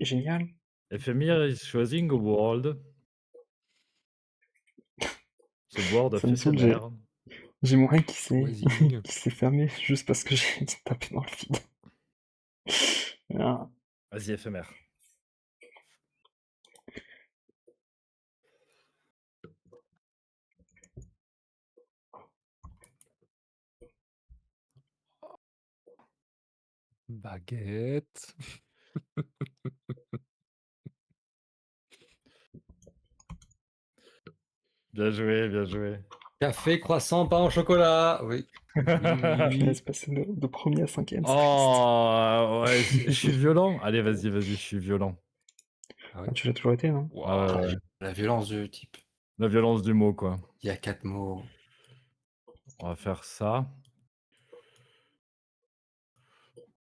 Génial. Ephemer is choosing a world. The world Ça of me saoule, j'ai éphémère. j'ai mon œil qui s'est Choising. qui s'est fermé juste parce que j'ai tapé dans le vide. Ah, Vas-y, éphémère. Baguette. Bien joué, bien joué. Café, croissant, pain au chocolat. Oui. punaise, passer de 1er à 5e, c'est triste. Oh, ouais, je suis violent. Allez, vas-y, vas-y, je suis violent. Ah Ah, ouais. tu l'as toujours été, non? Ah ouais, Waouh. ouais. La violence du type. La violence du mot, quoi. Il y a 4 mots. On va faire ça.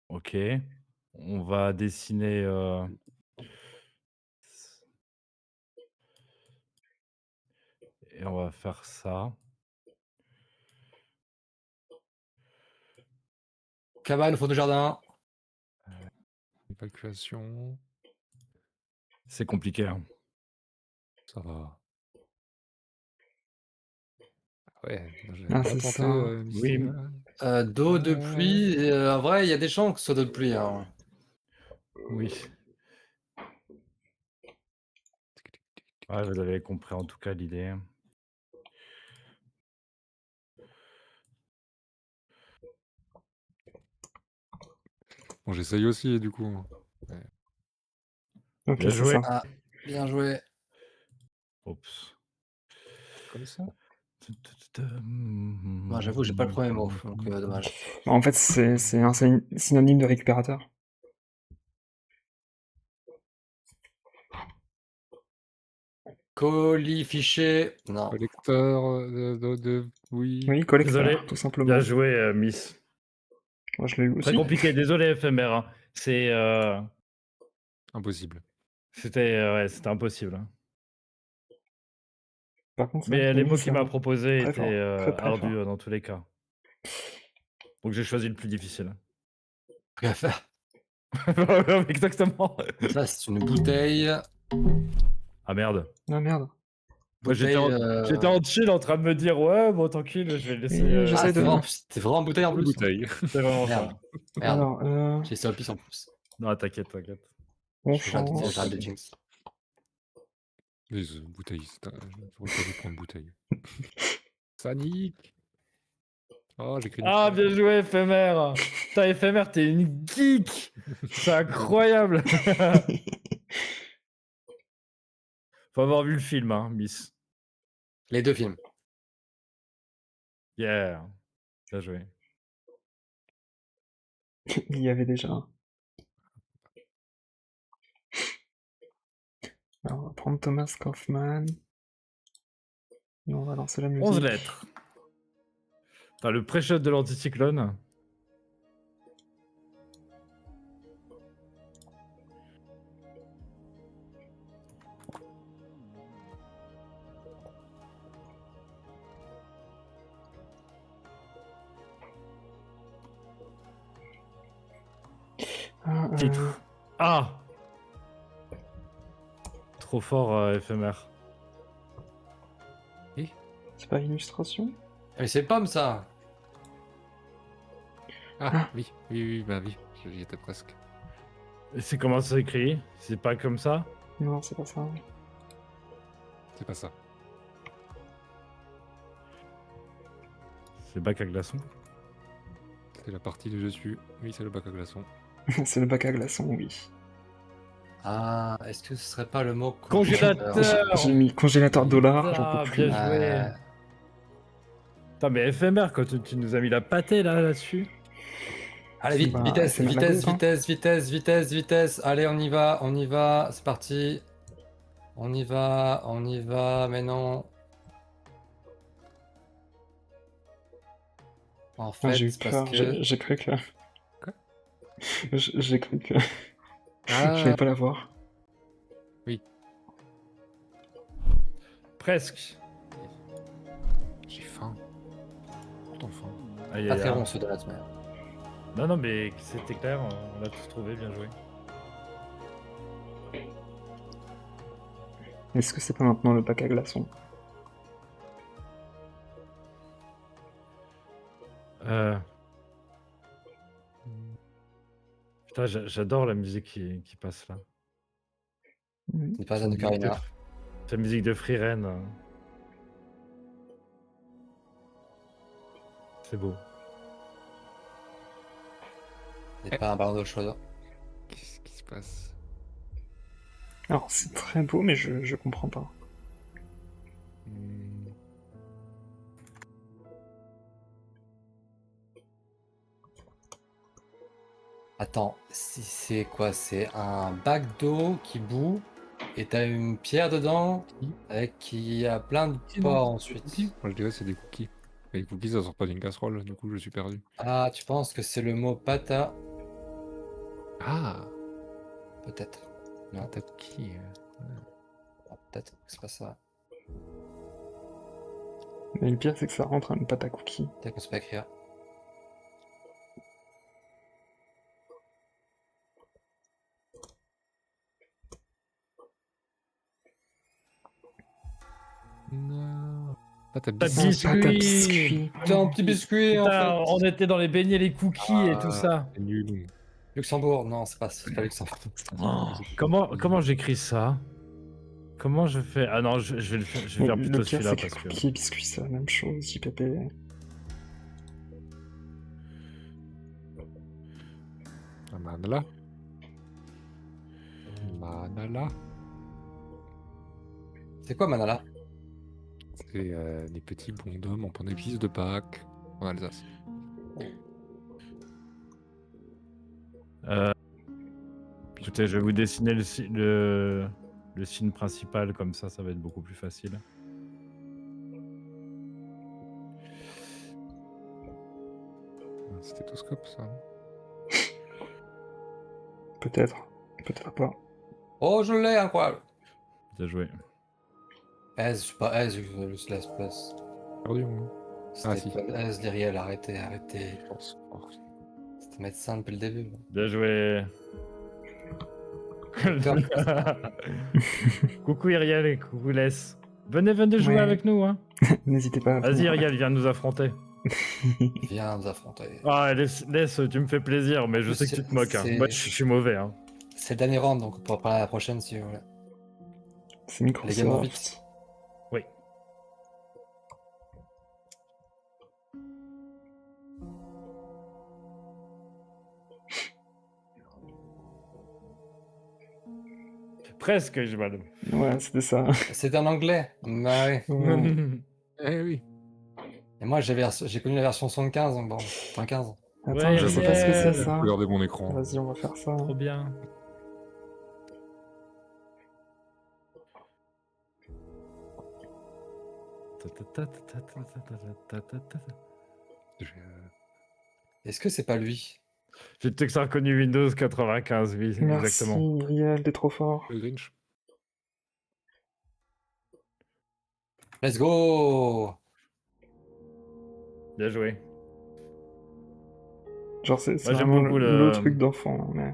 OK. On va dessiner, et on va faire ça. Cabane, fond de jardin. Évacuation. C'est compliqué, hein. Ça va. Ah ouais, j'avais Ah, pas c'est tenté ça. Misty, Oui. là. D'eau de pluie. Et, en vrai, il y a des chances que ce soit d'eau de pluie. Hein. Oui. Ouais, vous avez compris en tout cas l'idée. Bon, j'essaye aussi, du coup. Ouais. Ok, Bien c'est joué. ça. Ah, bien joué. Oups. Comme ça. Moi, j'avoue, j'ai pas le premier mot, donc dommage. En fait, c'est un synonyme de récupérateur. Colis, fichier. Non. Collecteur oui. Oui, collecteur, Désolé. tout simplement. Bien joué, Miss. Moi, je l'ai eu Très aussi. compliqué, désolé, éphémère, hein. Impossible. C'était impossible, hein. Par contre, c'est vrai Mais que les Denis, mots c'est qu'il m'a proposés très étaient, fort. Très, très ardus, fort. dans tous les cas. Donc j'ai choisi le plus difficile. Rien à faire. Exactement. Ça, c'est une bouteille. Ah merde. Ah merde. Moi, j'étais Bouteille. en chill en train de me dire: «Ouais, bon tranquille, je vais le laisser, Et j'essaie Ah, de... c'était vraiment bouteille en Une plus. bouteille. c'est vraiment Merde. ça. Merde. Alors, J'ai laissé au pisse en plus. Non, t'inquiète, t'inquiète. on J'arrête change. de jinx. Mais bouteille, j'aurais pas dû prendre bouteille. Sanic. Oh, j'écris une Ah, fois. bien joué, éphémère. Putain, éphémère, t'es une geek. C'est incroyable. Faut avoir vu le film, hein, Miss. Les deux films. Yeah. Bien joué. Il y avait déjà un. Alors, on va prendre Thomas Kaufmann. Et on va lancer la 11 musique. lettres. T'as le pré-shot de l'anticyclone. Ah, Titre. Ah. Trop fort, éphémère. c'est pas illustration? Mais c'est pomme, ça. Ah, oui, bah oui, j'y étais presque. Et c'est comment ça s'écrit? C'est pas comme ça? Non, c'est pas ça. C'est pas ça. C'est bac à glaçons. C'est la partie du dessus. Oui, c'est le bac à glaçons. C'est le bac à glaçons, oui. Ah, est-ce que ce serait pas le mot Congélateur. J'ai mis congélateur dollar, j'en Ah, peux plus. bien joué. Putain, mais éphémère, quand tu nous as mis la pâtée là-dessus. Allez, vite, Bah, vitesse, c'est la vitesse, goutte, hein. vitesse, vitesse, vitesse, vitesse. Allez, on y va, c'est parti. On y va, mais non. En Ah, fait, j'ai eu c'est parce peur, que... j'ai cru que... Quoi? J'ai cru que... Ah, J'allais pas la voir. Presque. j'ai faim. Pourtant faim. Aïe, Pas aïe, très aïe. bon ceux de la semaine. Non, non, mais c'était clair, on l'a tous trouvé, bien joué. Est-ce que c'est pas maintenant le bac à glaçons? Putain, j'adore la musique qui passe là. Mhm. C'est pas C'est ça de la musique Karina. C'est la musique de Freeren. C'est beau. C'est pas un ballon d'eau chaude. Qu'est-ce qui se passe? Alors, c'est très beau, mais je comprends pas. Hmm. Attends, c'est quoi? C'est un bac d'eau qui bout et t'as une pierre dedans avec qui a plein de Cookies, non, pores c'est des ensuite. cookies. Moi je dirais c'est des cookies. Mais les cookies ça sort pas d'une casserole, du coup je suis perdu. Ah, tu penses que c'est le mot pata? Ah, Peut-être. Non, pâte à cookies. ah, peut-être que c'est pas ça. Mais le pire, c'est que ça rentre à une pâte à cookies. Peut-être qu'on sait pas écrire. Non. Pâte à Pâte à biscuits. Pâte à biscuits. biscuits. C'est un petit biscuit en Putain, fait. on était dans les beignets, les cookies et tout ça. C'est nul. Luxembourg, non, c'est pas Luxembourg. Comment j'écris ça? Comment je fais? Ah non, je vais le faire, je vais Mais faire le plutôt pire, celui-là c'est que parce que. cookies et biscuits, c'est la même chose, JPP. Manala. Manala. C'est quoi Manala? C'est des petits bonshommes en pain d'épices de Pâques en Alsace. Écoutez, je vais vous dessiner le signe principal, comme ça va être beaucoup plus facile. Un stéthoscope ça. Peut-être. Peut-être pas. Oh, je l'ai, incroyable. Bien joué. S, je suis pas S, je le laisse place. Perdu moi. Ah, si. C'était pas S, Lyriel, arrêtez. Force. C'était médecin depuis le début. Bien joué. Coucou Iriel et coucou Les. Venez jouer Ouais. avec nous. Hein. N'hésitez pas à Vas-y venir. Iriel, viens nous affronter. Viens nous affronter. Ah, laisse, tu me fais plaisir, mais je sais que tu te moques. Hein. C'est- Moi, je suis mauvais. Hein. C'est le dernier round, donc on pourra parler à la prochaine si vous voulez. C'est Les gamins Microsoft. vite. Oui. Presque, je m'adonne. Ouais, c'était ça. C'est en anglais. Bah oui. Ouais. Eh oui. Et moi j'ai connu la version 75, donc bon, 75. Attends, Ouais, je sais pas ce que c'est La ça. couleur de mon écran. Vas-y, on va faire ça. Trop bien. Je- Est-ce que c'est pas lui? J'ai peut-être que ça a reconnu Windows 95, oui, Merci, exactement. Iriel, t'es trop fort. Le Grinch. Let's go! Bien joué. Genre, c'est Moi, j'aime vraiment beaucoup le truc d'enfant, hein, mais...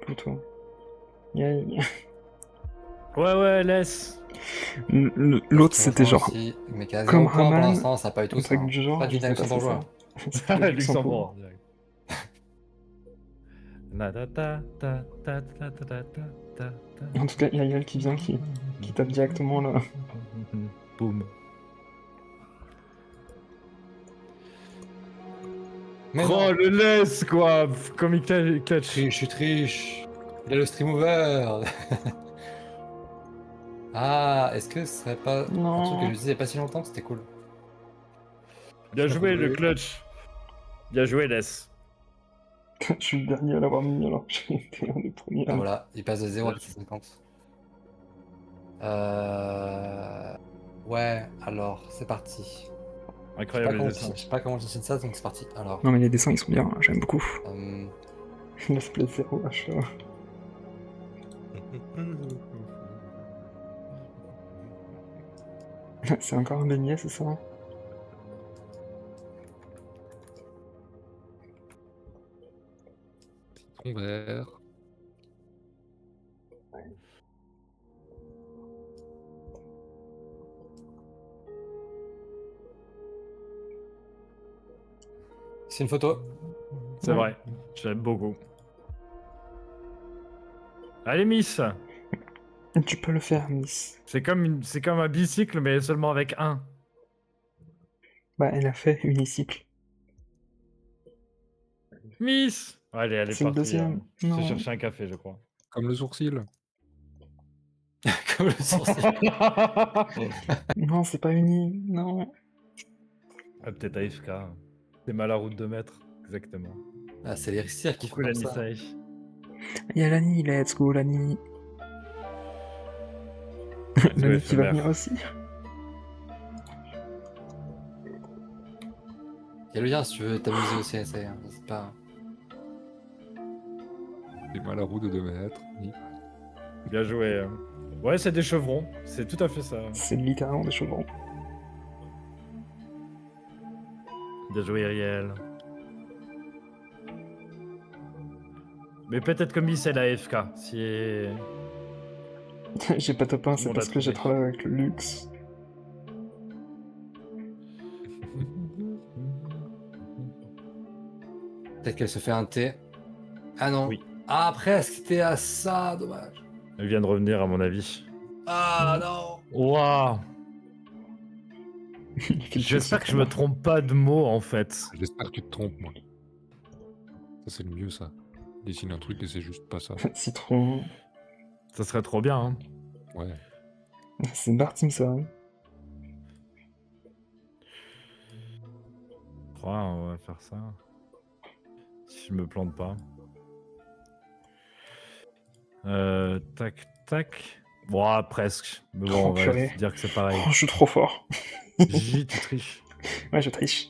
Plutôt. Yay. Ouais, laisse. L'autre, c'était genre... Aussi, mais quasi comme au point pour Raman, l'instant, ça n'a pas eu tout un ça. truc Hein. du genre, Pas du je sais pas si c'est luxembourgeois. ça. C'est pas le Luxembourg. Luxembourg. direct. Na ta ta ta ta ta ta ta ta ta ta. En tout cas, il y a Yael qui vient, qui tape directement là. Boum. Mais Oh, non, le laisse, quoi. Comme il catch. je suis triche. Il a le stream ouvert. Ah, est-ce que ce serait pas un Non. truc que je disais il y a pas si longtemps que c'était cool? Bien Je joué, sais pas le comment clutch. Bien joué, laisse. Je suis le dernier à l'avoir mis alors que j'ai été un des premiers. Ah, voilà, il passe de 0 à 50. Ouais, alors, c'est parti. Incroyable les dessins. Je sais pas comment je dessine ça, donc c'est parti. Alors, Non mais les dessins ils sont bien, j'aime beaucoup. euh, Let's play 0 H. C'est encore un beignet, c'est ça? Citron vert. C'est une photo. C'est Ouais. vrai, j'aime beaucoup. Allez, Miss. Tu peux le faire, Miss. C'est comme un bicycle, mais seulement avec un. Bah, elle a fait unicycle. Miss. Allez, elle est C'est le partie. deuxième. J'ai Non. cherché un café, je crois. Comme le sourcil. Comme le sourcil. Non, c'est pas uni. Non. Ah, peut-être AFK. C'est mal à route de mètres, exactement. Ah, c'est les cirques qui font Coucou comme la ça. Nissaï. Il y a Lani, let's go, Lani. Let's go, Lani qui va éphémère. venir aussi. Il y a le lien si tu veux t'amuser aussi, c'est pas... Des mal à roue de 2 mètres. Oui. Bien joué. Ouais, c'est des chevrons. C'est tout à fait ça. C'est littéralement des chevrons. Bien joué, Ariel. Mais peut-être que Miss, elle a AFK. Si... J'ai pas top 1, On c'est l'a parce que j'ai trouvé. travaillé avec le luxe. Peut-être qu'elle se fait un thé. Ah non. Oui. Ah, presque, c'était à ça, dommage. Elle vient de revenir, à mon avis. Ah non. Waouh. Il fait le J'espère que je me sucre, trompe pas de mots, en fait. J'espère que tu te trompes, moi. Ça, c'est le mieux, ça. Dessine un truc et c'est juste pas ça. là. Citron. Ça serait trop bien, hein. Ouais. C'est Bart Simpson. Je crois, on va faire ça. Si je me plante pas. Tac, tac. Bon, ah, presque. Mais bon, Oh, on va purée. dire que c'est pareil. Oh, je suis trop fort. Gigi, tu triches. Ouais, je triche.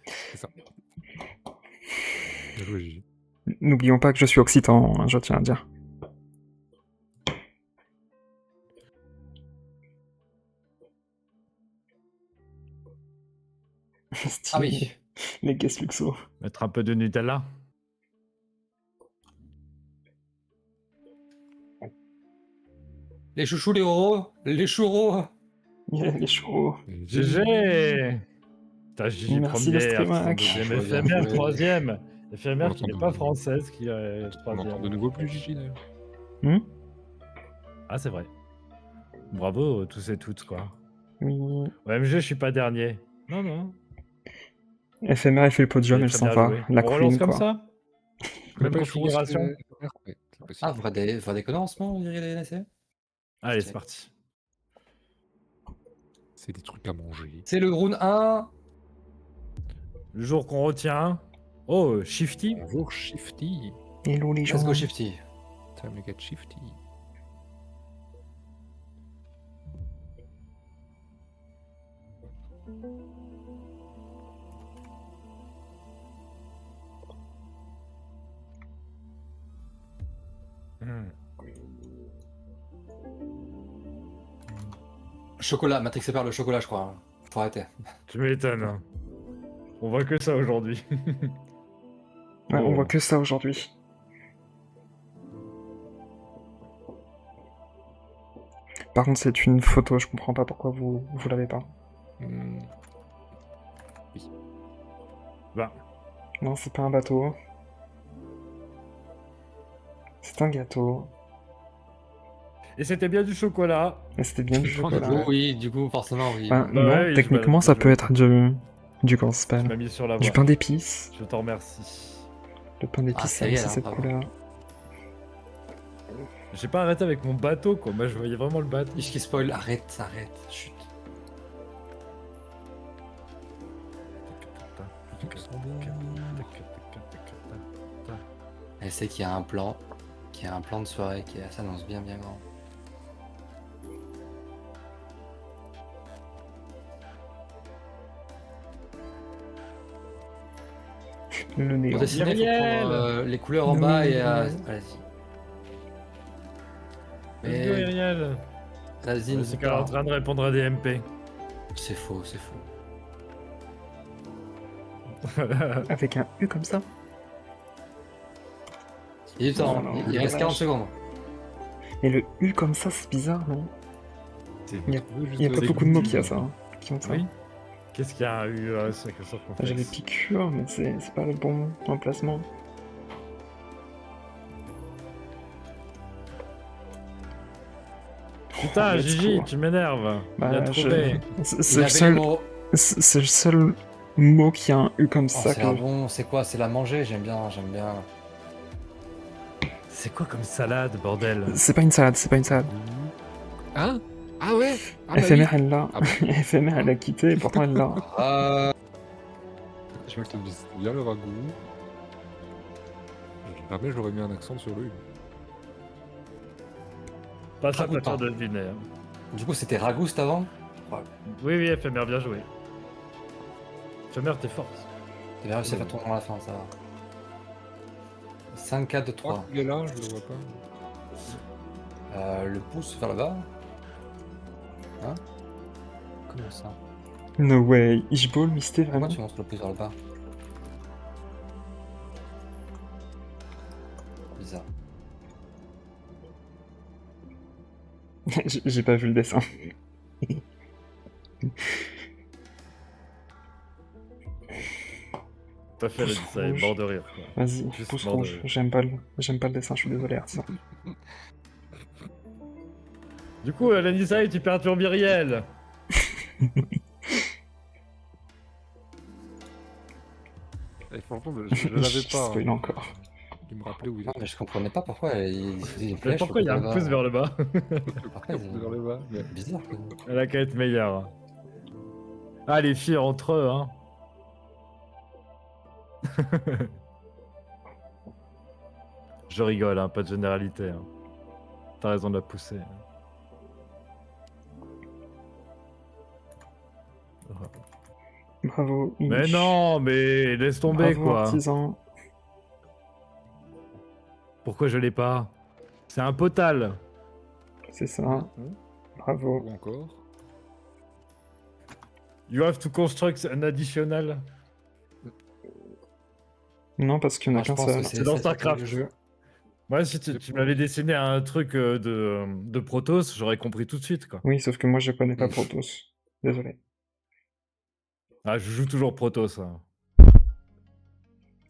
C'est ça. Bien joué, Gigi. N'oublions pas que je suis occitan, hein, je tiens à dire. Ah Stylé. oui. Les guests luxo. Mettre un peu de Nutella. Les chouchous, les euros, les churros. Yeah, les churros. Et GG. T'as Gigi Merci, première, Lestrimac. deuxième, Ah, je vois bien éphémère joué. troisième. Éphémère On qui entend n'est de pas nouveau. française, qui est On troisième. entend de nouveau plus Gigi, d'ailleurs. Hmm Ah, c'est vrai. Bravo, tous et toutes, quoi. Oui. OMG, je suis pas dernier. Non, non. Éphémère, elle fait le podium, J'ai elle très s'en bien va. joué. La On relance queen, comme quoi. ça Même Pas configuration. Ouais, c'est possible. Ah, vrai déconnant en ce moment, on dirait les NSA. Allez, c'est parti. C'est des trucs à manger. C'est le round 1. Le jour qu'on retient. Oh, Shifty. Bonjour, Shifty. Hello les gens. Let's go Shifty. Time to get Shifty. Hmm. Chocolat, Matrix par le chocolat, je crois. Faut arrêter. Tu m'étonnes. Hein. On voit que ça aujourd'hui. Ouais, on Oh. voit que ça aujourd'hui. Par contre, c'est une photo, je comprends pas pourquoi vous l'avez pas. Hmm. Bah, Non, c'est pas un bateau. C'est un gâteau. et c'était bien du chocolat. Et c'était bien du Je prends chocolat. des Du coup, oui, du coup, forcément, oui. Enfin, Bah non, ouais, oui, techniquement, je ça me- peut être du comment ça Tu m'as s'appelle mis sur la Du voie. pain d'épices. Je t'en remercie. Le pain d'épices, Ah, ça c'est a aussi réel, hein, cette bravo. couleur. J'ai pas arrêté avec mon bateau, quoi. Moi, je voyais vraiment le bateau. Ich qui spoil, arrête, chut. Elle sait qu'il y a un plan, de soirée qui s'annonce bien grand. Le Pour néon. dessiner, il faut Myriel. prendre les couleurs en bas et Myriel. allez-y. Let's go, Mais Ariel. vas-y, C'est n'hésite qu'elle est en pas. train de répondre à des MP. C'est faux, c'est faux. Avec un U comme ça. Il est temps, Non, il reste 40 secondes. Et le U comme ça, c'est bizarre, non? C'est- Il y a, Oui, juste il y a pas avec beaucoup de le mots U, qui, a là. ça, hein, qui ont ça. Oui. Qu'est-ce qu'il y a eu avec le sort complexe? J'avais piqûre, mais c'est pas le bon emplacement. Putain, Let's Gigi, go. tu m'énerves. Bah, Il a trouvé. C'est Il le avait seul, les mots. c'est le seul mot qui a un U comme Oh, ça c'est que. un bon, c'est quoi? C'est la manger, j'aime bien, j'aime bien. C'est quoi comme salade, bordel? C'est pas une salade, c'est pas une salade. Hein? Ah ouais? Ah bah Éphémère, oui. elle l'a. Ah bon. Éphémère, elle l'a quitté, et pourtant elle l'a. Je crois que t'as dit c'était bien le ragoût. Jamais j'aurais mis un accent sur le U. Pas ça, Ragoût, pas faire pas. de deviner. hein. Du coup, c'était Ragouste avant? Oui, oui, éphémère, bien joué. Éphémère, t'es forte. T'avais réussi à faire tourner à la fin, ça va. 5, 4, 2, Ah, 3. il est là, je le vois pas. Le pouce vers le bas. Hein? Comment ça? No way. Ishball, Misté, Pourquoi vraiment. tu montres le pouce vers le bas? Bizarre. J'ai pas vu le dessin. T'as fait le Pouce ça est rouge. mort de rire. Quoi. Vas-y, Juste pouce mort de rouge. rire. J'aime pas le dessin, je suis désolé, Artisan. Du coup, Lanissa, tu perturbes Myriel. Et franchement, je l'avais pas. Spoil hein. encore. Il me rappelait où il Non, était. mais je comprenais pas pourquoi il faisait une Mais flèche. pourquoi il y a un pouce vers le bas? Après, Vers le bas. Mais... bizarre. Quoi. Elle a qu'à être meilleure. Ah, les filles entre eux, hein. Je rigole, hein, pas de généralité. Hein. T'as raison de la pousser. Bravo, Mais Ish. non, mais laisse tomber, Bravo, quoi. Artisan. Pourquoi je l'ai pas? C'est un potal. C'est ça. Hein Bravo. Ou encore. You have to construct an additional. Non, parce qu'il y en a Moi, je qu'un pense que seul. C'est dans ça, StarCraft. le jeu. Moi, si tu m'avais dessiné un truc de Protoss, j'aurais compris tout de suite, quoi. Oui, sauf que moi je connais pas Mm. Protoss. Désolé. Ah, je joue toujours Protoss. Hein.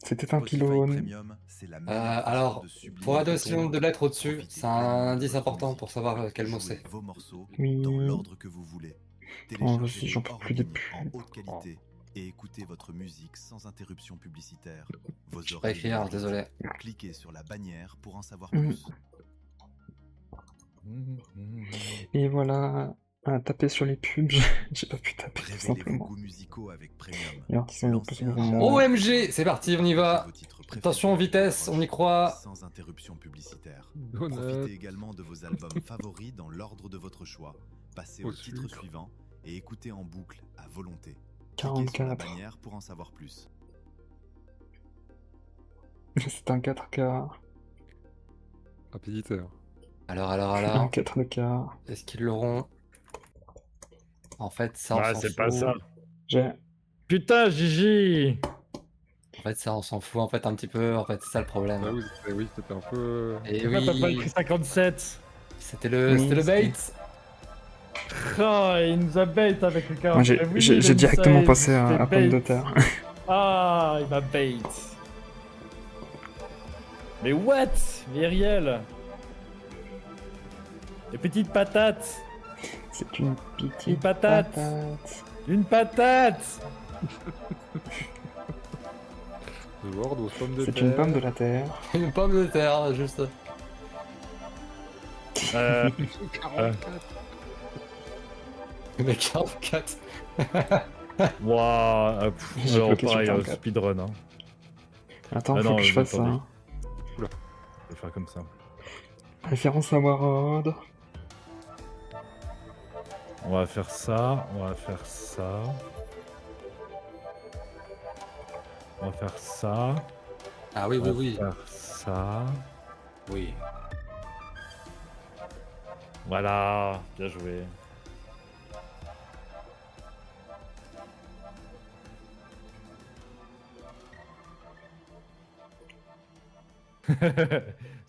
C'était un Spotify pylône. Premium, c'est la meilleure façon Alors, de sublimer pour votre addition son. de lettres au-dessus, Profitez c'est un pleinement de indice votre important musique. pour savoir quel mot Jouez c'est. vos morceaux Oui. dans l'ordre que vous voulez. Oh, Téléchargez vas-y, j'en peux hors plus des ligne en pubs. haute qualité et écoutez votre musique sans interruption publicitaire. Vos Je peux pas oreilles écrire, méritent. désolé. Cliquez sur la bannière pour en savoir Mm. plus. Et voilà. À taper sur les pubs, j'ai pas pu taper tout Révélez vos simplement. goûts musicaux avec Premium. Et Artisan, il Lancez pose un vraiment. jeu. OMG, c'est parti, on y va. Vos titres préférés Attention, vitesse, on y croit. sans interruption publicitaire. Donut. Profitez également de vos albums favoris dans l'ordre de votre choix. Passez Au au titre sucre. suivant et écoutez en boucle à volonté. Cliquez sur la 44. bannière pour en savoir plus. C'est un 4K. Rapiditaire. Alors, Un 4K. est-ce qu'ils l'auront? En fait, ça, on Ah, s'en c'est fout. pas ça. J'ai. Putain, Gigi! En fait, ça, on s'en fout un petit peu. En fait, c'est ça le problème. Ah oui, c'était un peu. Et Pourquoi t'as pas oui, écrit 57? c'était le Oui, bait. Oh, il nous a bait avec le 40. Moi j'ai Eh oui, j'ai- il j'ai a dit directement ça, passé il à fait pomme de bait. terre. Ah, il m'a bait. Mais what? Myriel? Les petites patates. C'est une petite Une patate. patate. Une patate. The World aux pommes de C'est terre. une pomme de la terre. Une pomme de terre, juste. Euh, 44. Mais 44. Waouh. J'ai Alors bloqué sur pareil, 44. speedrun. Hein. Attends, Ah faut non, que je fasse ça. attendez. hein. Je vais faire comme ça. Référence à Warhol. On va faire ça. On va faire ça. On va faire ça. Ah oui, On va oui, oui. faire ça. Oui. Voilà. Bien joué.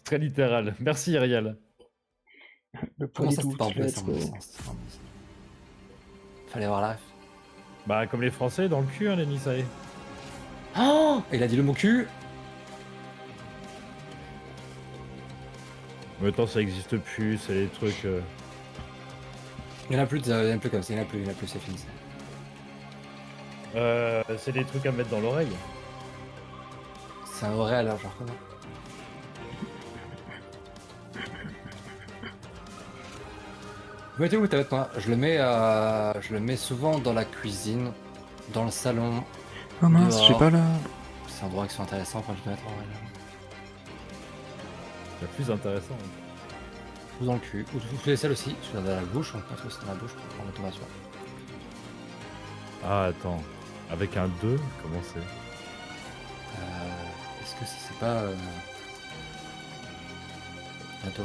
Très littéral. Merci, Ariel. Le Comment ça, Polydou c'était pas en qui bleu, let's ça, en go. bleu sens. Fallait voir la ref. Bah, comme les Français, dans le cul, hein, les Nisae. Oh, il a dit le mot cul. En même temps, ça existe plus, c'est des trucs... Il y en a plus, il y en a plus comme ça, il y en a plus, c'est fini ça. c'est des trucs à mettre dans l'oreille. C'est un vrai alors, genre comment? Vous mettez où ta bête, moi? Je le mets souvent dans la cuisine, dans le salon. Oh mince, j'ai Dehors. pas la... C'est un endroit qui sont intéressants quand je vais mettre en vrai. C'est plus intéressant. Ou dans le cul, ou sous les selles aussi, je dans la bouche, on pense que c'est dans la bouche pour en automation. Ah, attends. Avec un 2, comment c'est? Est-ce que c'est pas. Attends,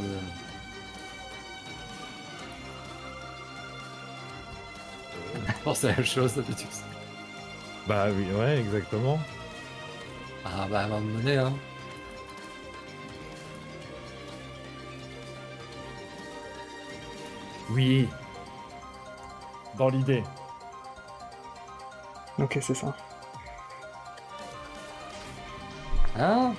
Oh, c'est la même chose d'habitude. Bah oui, ouais, exactement. Ah bah à un moment donné, hein. Oui. Dans l'idée. Ok, c'est ça. Hein?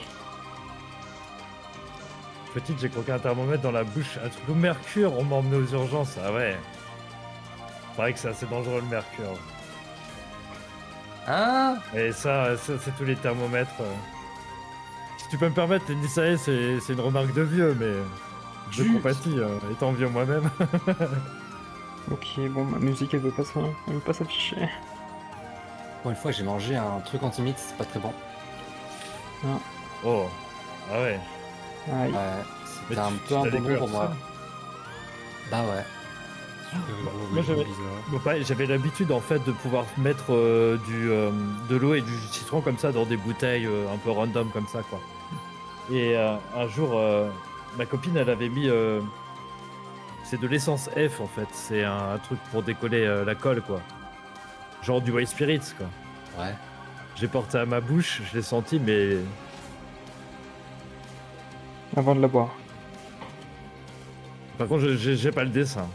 Petite, j'ai croqué un thermomètre dans la bouche. Un truc au mercure, on m'a emmené aux urgences. Ah ouais. C'est vrai que c'est assez dangereux le mercure. Hein? Et ça c'est tous les thermomètres. Si tu peux me permettre, les Nisae, c'est une remarque de vieux, mais je Juste. compatis, étant vieux moi-même. Ok, bon, ma musique, elle veut pas s'afficher. Bon, une fois j'ai mangé un truc anti-mythe, c'est pas très bon. Oh. Ah ouais. Aïe. Ouais, Mais c'était un tu peu un l'as bonbon découvert pour tout moi. seul Bah ouais. moi, j'avais- bizarre. Bon, pareil, j'avais l'habitude en fait de pouvoir mettre de l'eau et du jus de citron comme ça dans des bouteilles un peu random comme ça quoi. Et un jour, ma copine elle avait mis c'est de l'essence F en fait, c'est un truc pour décoller la colle quoi. Genre du white spirits quoi. Ouais. J'ai porté à ma bouche, je l'ai senti mais Avant de la boire. par contre j'ai pas le dessin.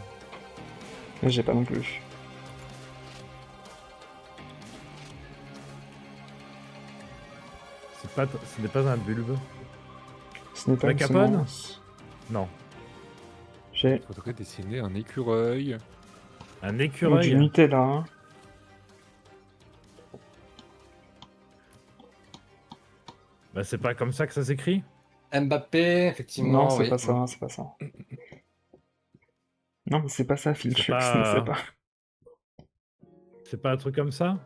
Mais j'ai pas non plus. Ce n'est pas un bulbe. Ce n'est pas La une capone semence. Non. J'ai Faudrait dessiner un écureuil. Un du écureuil. Nutella, hein. Bah c'est pas comme ça que ça s'écrit. Mbappé, effectivement. Non, c'est oui. pas ça, c'est pas ça. Non, mais c'est pas ça, Phil C'est Chux, pas- ne sais pas. C'est pas un truc comme ça.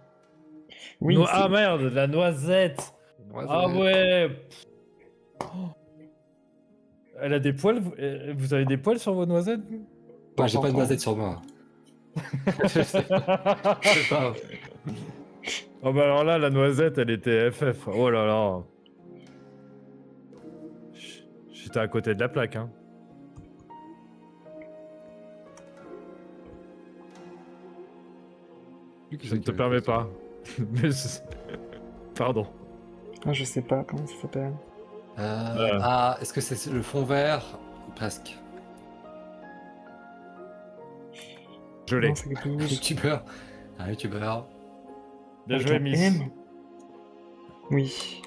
Oui, Ah merde, la noisette. Ah ouais. Oh. Elle a des poils. Vous avez des poils sur vos noisettes vous Moi j'ai pas de Attends. noisette sur moi. Je sais pas. Oh bah alors là, la noisette, elle était FF. Oh là là. J'étais à côté de la plaque, hein. Je ne te permets pas. Mais pardon. Ah, je sais pas comment ça s'appelle. Ah, est-ce que c'est le fond vert? Presque. Je l'ai. Non, c'est quelque Un chose. youtubeur. Un youtubeur. Bien Avec joué, un Miss. M. Oui.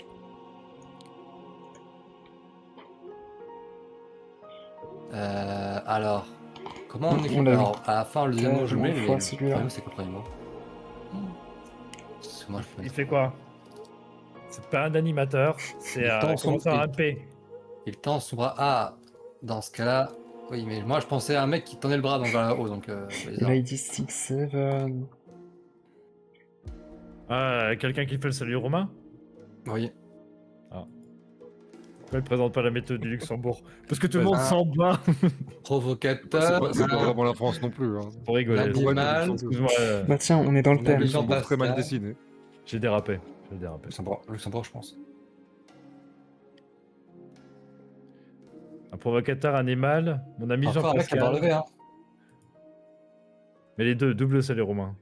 Alors. Comment on écrit? On l'a vu. Alors, à la fin, le deuxième mot, je le mets, Tellement de mais fois, le celui-là. problème, c'est que le premier mot. Parce que moi, je peux Il fait quoi? C'est pas un animateur, c'est Il un tend son- commentateur un P. Il tend son bras. Ah, dans ce cas-là. Oui, mais moi, je pensais à un mec qui tendait le bras donc vers le haut, donc. Et là, il dit 6-7. Ah, quelqu'un qui fait le salut romain? Oui. Pourquoi il présente pas la méthode du Luxembourg? Parce que tout le monde Ah. s'en bat. Provocateur. C'est pas vraiment la France non plus. Hein. Pour rigoler. L'animal. Excuse-moi, Bah tiens, on est dans le On a thème. vu Ils sont Jean très mal Pascal. dessinés. j'ai dérapé. J'ai dérapé. Luxembourg, je pense. Un provocateur animal, mon ami Encore un mec qui a Jean-Pascal. relevé, hein. Mais les deux, double salut romain.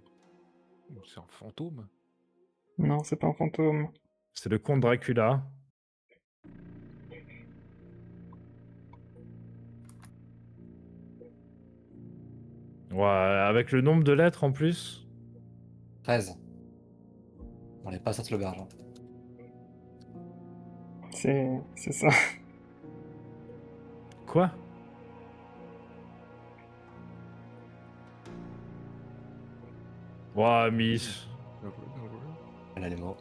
C'est un fantôme. Non, c'est pas un fantôme. C'est le comte Dracula. Ouais, avec le nombre de lettres en plus. 13. On n'est pas sorti l'auberge. Hein. C'est ça. Quoi? Ouais, Miss. Bien joué, bien joué. Elle a les mots.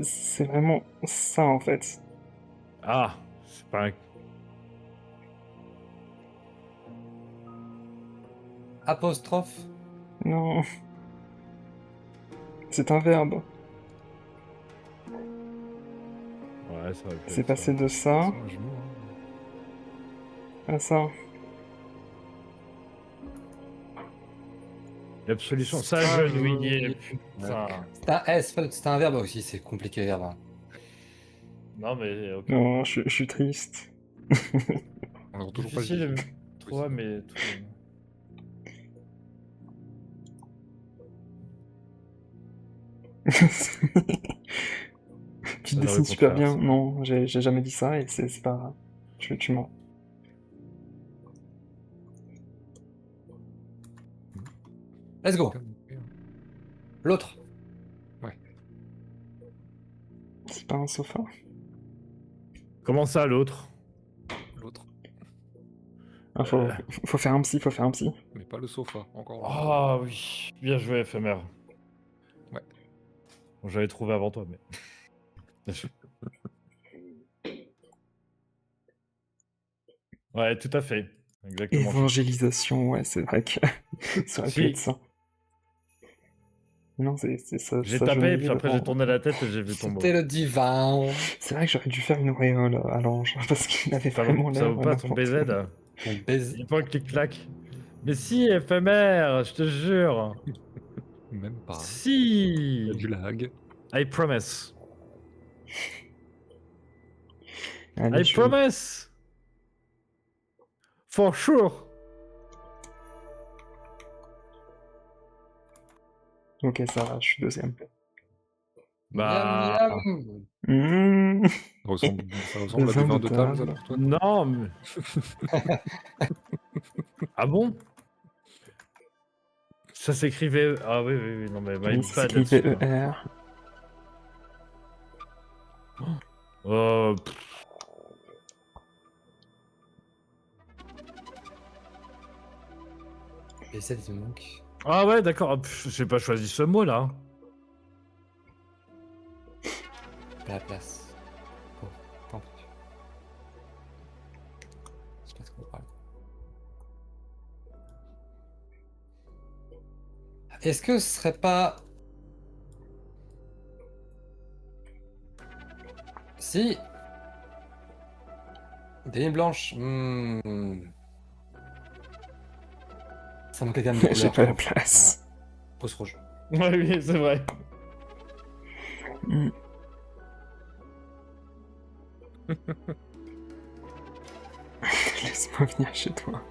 C'est vraiment ça en fait. Ah, c'est pas un... Apostrophe. Non. C'est un verbe. Ouais, ça aurait pu C'est être passé ça. de ça C'est un genou, hein. à ça. L'absolution, s'agenouiller, putain. C'est un S, c'est un verbe aussi, c'est compliqué les verbes. Hein. Non, mais ok. Non, je suis triste. On a toujours pas le Difficile de début. trouver, mais... Tu Ça, dessines le super contraire, bien. ça. Non, j'ai jamais dit ça et c'est pas grave. Tu mens. Let's go. Calme-toi. L'autre. C'est pas un sofa. Comment ça, l'autre? L'autre. Ah, faut faire un psy, faut faire un psy. Mais pas le sofa, encore. Ah oui, bien joué, éphémère. Ouais. Bon, j'avais trouvé avant toi, mais... Ouais, tout à fait. Exactement. Évangélisation, ouais, c'est vrai que ça aurait pu Si. être ça. Non, c'est ça. J'ai ça tapé, genouiller puis après devant- j'ai tourné la tête et j'ai vu ton mot. C'était le divin. C'est vrai que j'aurais dû faire une auréole à l'ange, parce qu'il avait Ça vraiment vaut, ça l'air... vaut pas ton n'importe BZ? quoi. Mon baiser. Il pas un clic-clac. Mais si, éphémère, je te jure. Même pas. Il Si. y a du lag. I promise. Allez, I promise. For sure. Ok, ça va, je suis deuxième. Bah... Miam, miam. Mmh. Ça ressemble à vin du vin de de table, ça, table. pour toi? Non, mais... Ah bon? Ça s'écrivait... Ah oui, oui, oui, non mais... Oui, my ça bad s'écrit là-dessus, quoi. VER. Pff, Et ça, il me manque. Ah ouais, d'accord. Pff, j'ai pas choisi ce mot là. Pas la place. Bon, tant pis. Je sais pas de quoi on parle. Est-ce que ce serait pas... Si... Des lignes blanches. Ça manque quand même de J'ai couleur. pas la je trouve. place. Voilà. Pouce rouge. Ouais, oui, c'est vrai. Mmh. Laisse-moi venir chez toi.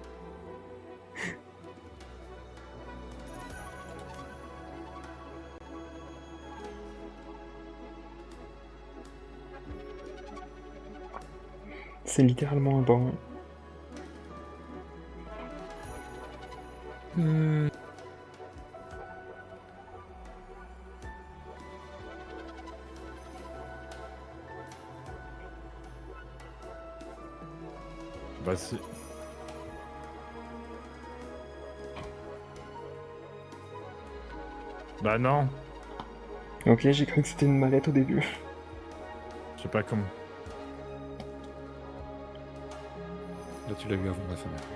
C'est littéralement un banc. Bah c'est... Bah non. Ok, j'ai cru que c'était une mallette au début. Je sais pas comment... Là, tu l'as eu avant la fenêtre.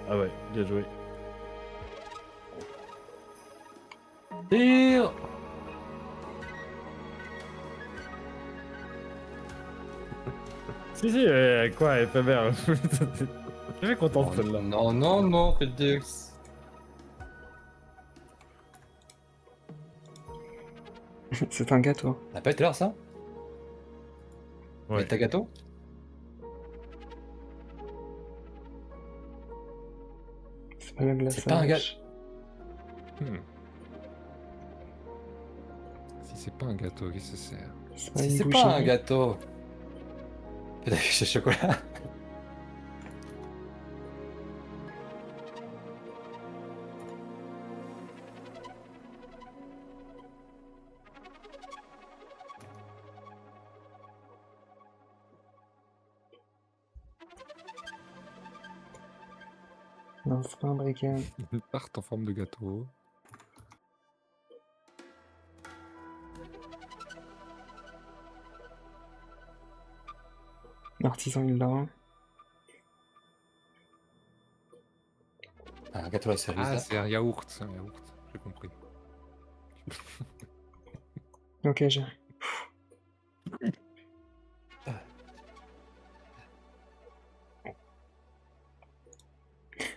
Ah ouais, bien joué. Tire. Si, si, quoi, éphémère. Je suis content de celle-là. Non, non, non, Félix. C'est un gâteau. On a pas été l'heure, ça? Ouais. Mais t'as gâteau? C'est pas le glaçage. C'est pas un gâteau. c'est pas un gâteau, qu'est-ce que c'est? C'est pas Si une c'est boucherie. pas un gâteau. Peut-être que c'est chocolat. Non, c'est pas un briquet. Une tarte en forme de gâteau. L'artisan, il l'a. Un gâteau à la cerise. Ah, là. c'est un yaourt, j'ai compris. Ok, j'ai.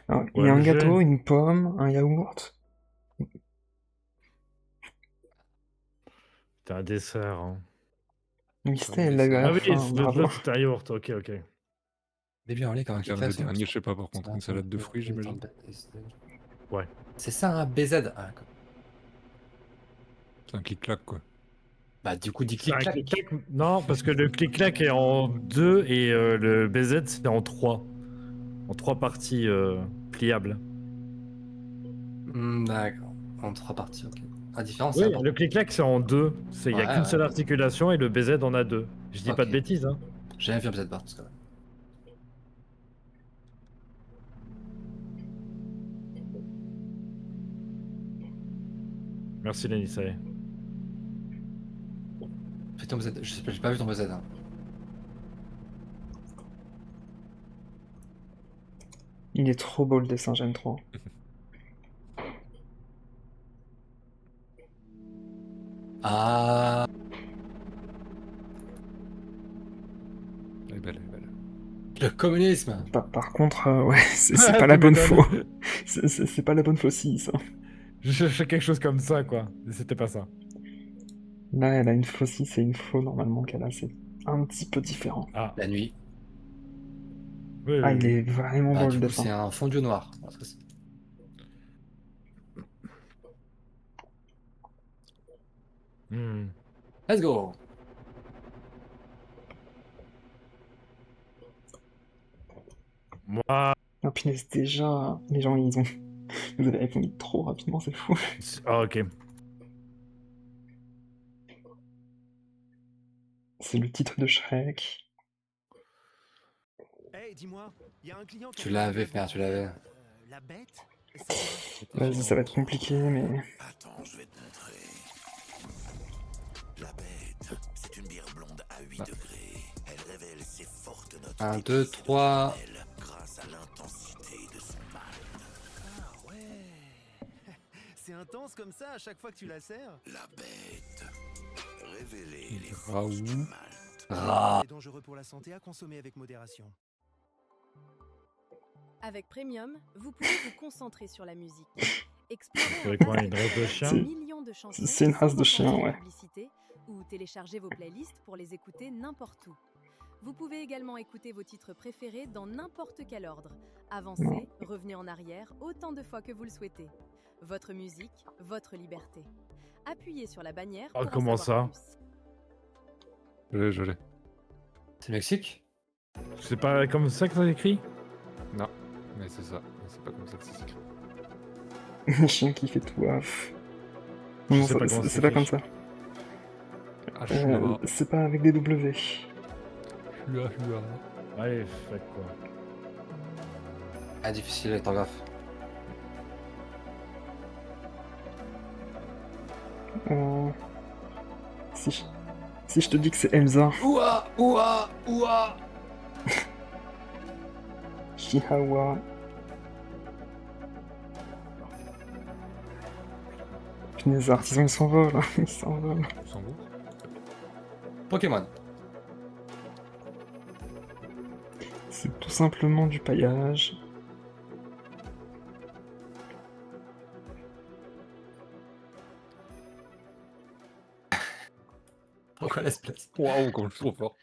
Alors, il y Ouais, a un mais j'ai- gâteau, une pomme, un yaourt. C'est un dessert. Hein. Mystère, elle l'a eu à Ah la oui, fin, bravo. l'autre c'était un yaourt, ok, ok. Début en lait comme un Tiens, le dernier, je sais pas par contre, une salade de fruits, j'imagine. Ouais. C'est ça un BZ. Ah, quoi. C'est un clic-clac, quoi. Bah du coup, dit C'est un clic-clac. clic-clac. Non, parce que le clic-clac est en 2 et le BZ c'est en 3. En 3 parties pliables. D'accord. En 3 parties, ok. La différence, c'est Oui, important. le clic-clac c'est en 2. Il n'y a Ouais, qu'une ouais. seule articulation et le BZ en a 2. Je dis pas de Ok. bêtises, hein. J'ai jamais vu un BZ bar, parce que... Merci Lenny, ça y est. Fais ton BZ. J'ai pas vu ton BZ. Hein. Il est trop beau le dessin, j'aime trop. Ah. Elle est belle, elle est belle. Le communisme. Par contre, ouais, c'est Ah, pas la tu bonne m'étonnes. faux. C'est pas la bonne faucille, ça. Je cherchais quelque chose comme ça, quoi. Mais c'était pas ça. Là, elle a une faucille, c'est une faux normalement qu'elle a. C'est un petit peu différent. Ah, La nuit. oui, Ah, oui, il oui. est vraiment Bah beau du le coup, c'est dessin. un fondu noir. Parce que c'est- Hmm. Let's go. Moi, Ah, punaise, déjà, les gens, ils ont. Vous avez répondu trop rapidement, c'est fou. ah, ok. C'est le titre de Shrek. Hey, dis-moi, y a un client qui Tu a l'avais, commandé frère, tu l'avais. La bête? C'est quoi? Vas-y, ça va être compliqué, mais. Attends, je vais te montrer. La bête, c'est une bière blonde à 8 degrés. Elle révèle ses fortes notes 1, d'épices 2, et de 3. cannelle grâce à l'intensité de son malt. Ah ouais. C'est intense comme ça à chaque fois que tu la sers? La bête. Révéler les Raoult. forces du malt. Ra. C'est dangereux pour la santé, à consommer avec modération. Avec Premium, vous pouvez vous concentrer sur la musique. Explorer C'est un quoi, vaste une race de catalogue chien millions de chansons C'est une race sans de chien, entendre de ouais. publicité, ou télécharger vos playlists pour les écouter n'importe où. Vous pouvez également écouter vos titres préférés dans n'importe quel ordre. Avancez, revenez en arrière autant de fois que vous le souhaitez. Votre musique, votre liberté. Appuyez sur la bannière Oh, pour en comment savoir plus. Je l'ai. C'est le Mexique? C'est pas comme ça que ça écrit? Non, mais c'est ça. Mais c'est pas comme ça que ça s'écrit. Le chien qui fait tout. Ah, pff. Je Non, sais pas comment c'est ça pas s'écrit. comme ça. Hua. C'est pas avec des W. Hua. Allez, faites quoi. Ah, difficile l'orthographe. Euh, si je te dis que c'est Elsa, Ouah, ouah, ouah. Chihuahua. Punaise, l'artisan il s'envole, hein, il s'envole. On s'en va. Pokémon. C'est tout simplement du paillage. Pourquoi l'espèce? Waouh, comme je suis trop fort.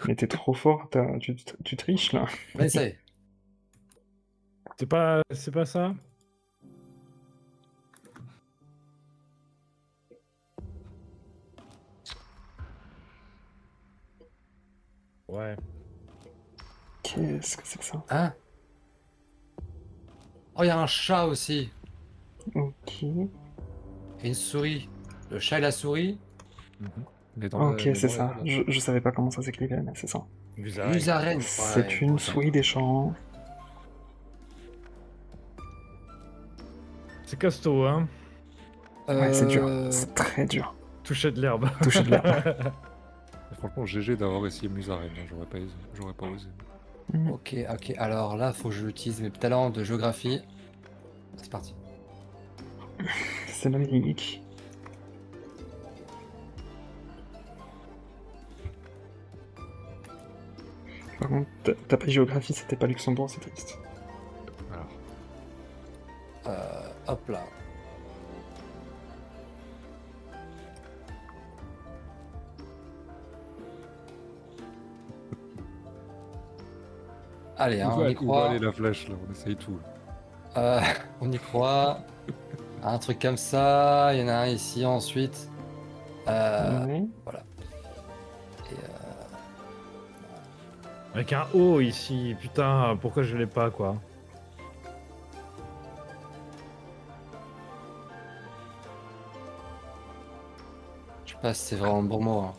Mais t'es trop fort, tu triches là. Mais ça y est. C'est pas ça? Ouais. Qu'est-ce que c'est que ça? Hein? Oh, il y a un chat aussi. Ok. Et une souris. Le chat et la souris. Mais dans Ok, c'est ça. Je savais pas comment ça s'écrivait, mais c'est ça. Musaraigne. Musaraigne. C'est une souris des champs. C'est costaud, hein. Ouais, c'est dur. C'est très dur. Toucher de l'herbe. Toucher de l'herbe. Franchement, GG d'avoir essayé Musaraigne, hein, j'aurais pas osé. Mm. Ok, ok. Alors là, faut que j'utilise mes talents de géographie. C'est parti. C'est magnifique. Par contre, t'as pas géographie, c'était pas Luxembourg, c'est triste. Alors, Hop là. Allez, hein, on y où va croit. aller la flèche là? On essaye tout. On y croit. Un truc comme ça. Il y en a un ici ensuite. Ouais. Voilà. Et, Avec un O ici. Putain, pourquoi je l'ai pas, quoi. je sais pas si c'est vraiment le bon mot. Hein.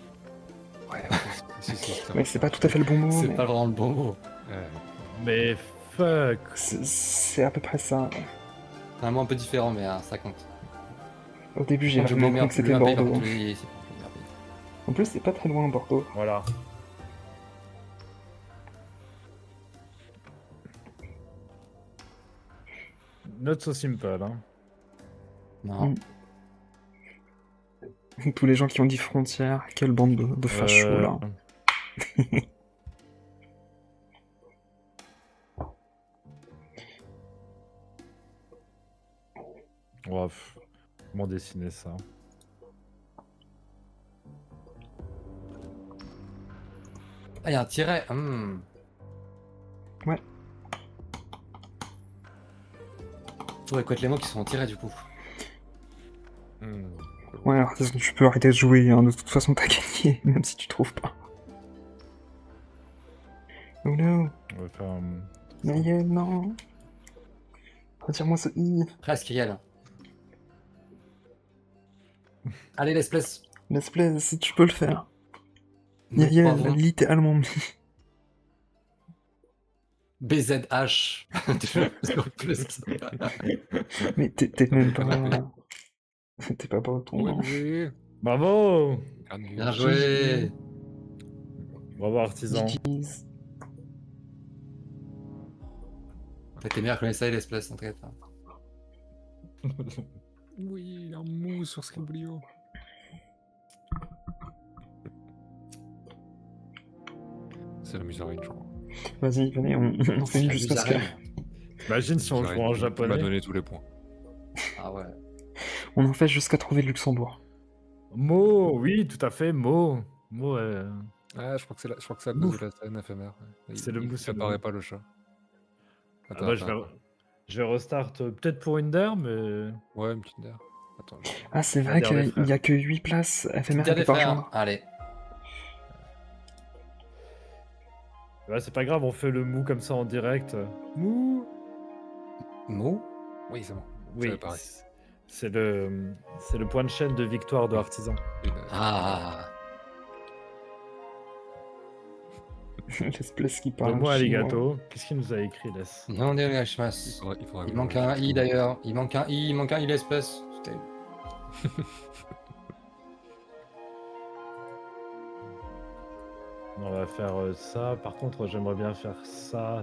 Si, Mais c'est pas tout à fait le bon mot. C'est mais pas vraiment le bon mot. Mais fuck. c'est à peu près ça. C'est un mot un peu différent, mais ça compte. Au début, j'ai Donc, vraiment j'oublie cru que c'était un pays, par Bordeaux. contre, oui, c'est le meilleur pays. En plus, c'est pas très loin, Bordeaux. Voilà. Not so simple, hein. Non. Tous les gens qui ont dit frontière, quelle bande de fachos là. Ouais, comment dessiner ça? Ah, il y a un tiret. Ouais. Faudrait connaître les mots qui sont en tiret du coup. Ouais, alors tu peux arrêter de jouer, hein. De toute façon t'as gagné, même si tu trouves pas. Oh no, On va faire... Naël, non. Retire-moi ce i. Presque, Riel. Allez, l'espèce. Let's play, si tu peux le faire. Nous Yael, croirons. littéralement mis. BZH. Mais t'es même pas... T'es pas breton, hein. OMG. Bravo! Bien joué. Bravo, artisan. GG's. T'es meilleur que ça, l'espèce, en tout cas. Oui, un mou sur Scriblio. C'est la musaraigne, je crois. Vas-y, venez, on en fait une jusqu'à ce que... Imagine si on le joue en Il m'a japonais. donné tous les points. Ah ouais. On en fait jusqu'à trouver le Luxembourg. Mo, oui, tout à fait, Mo. Mo, Ah, je crois que c'est à cause Mouf. de la scène éphémère. C'est le mou, c'est le Ça paraît mou. pas le chat. Ah Attends, bah, attends. je vais restart peut-être pour une der, mais... Ouais, une petite der. Attends. Ah, c'est La vrai dernière qu'il frère. y a que 8 places éphémères Dernier quelque part frère. joindre. Allez. Ouais, c'est pas grave, on fait le mou comme ça en direct. Mou. Mou. Oui, c'est bon. Oui, C'est pareil. c'est le point de chaîne de victoire de Artisan. Ah. L'espèce qui Le parle mot chinois. alligato. Qu'est-ce qu'il nous a écrit, laisse? Non, dégashimasu. Il faudrait Il manque un i d'ailleurs. Il manque un i, l'espèce. Putain. On va faire ça. Par contre, j'aimerais bien faire ça,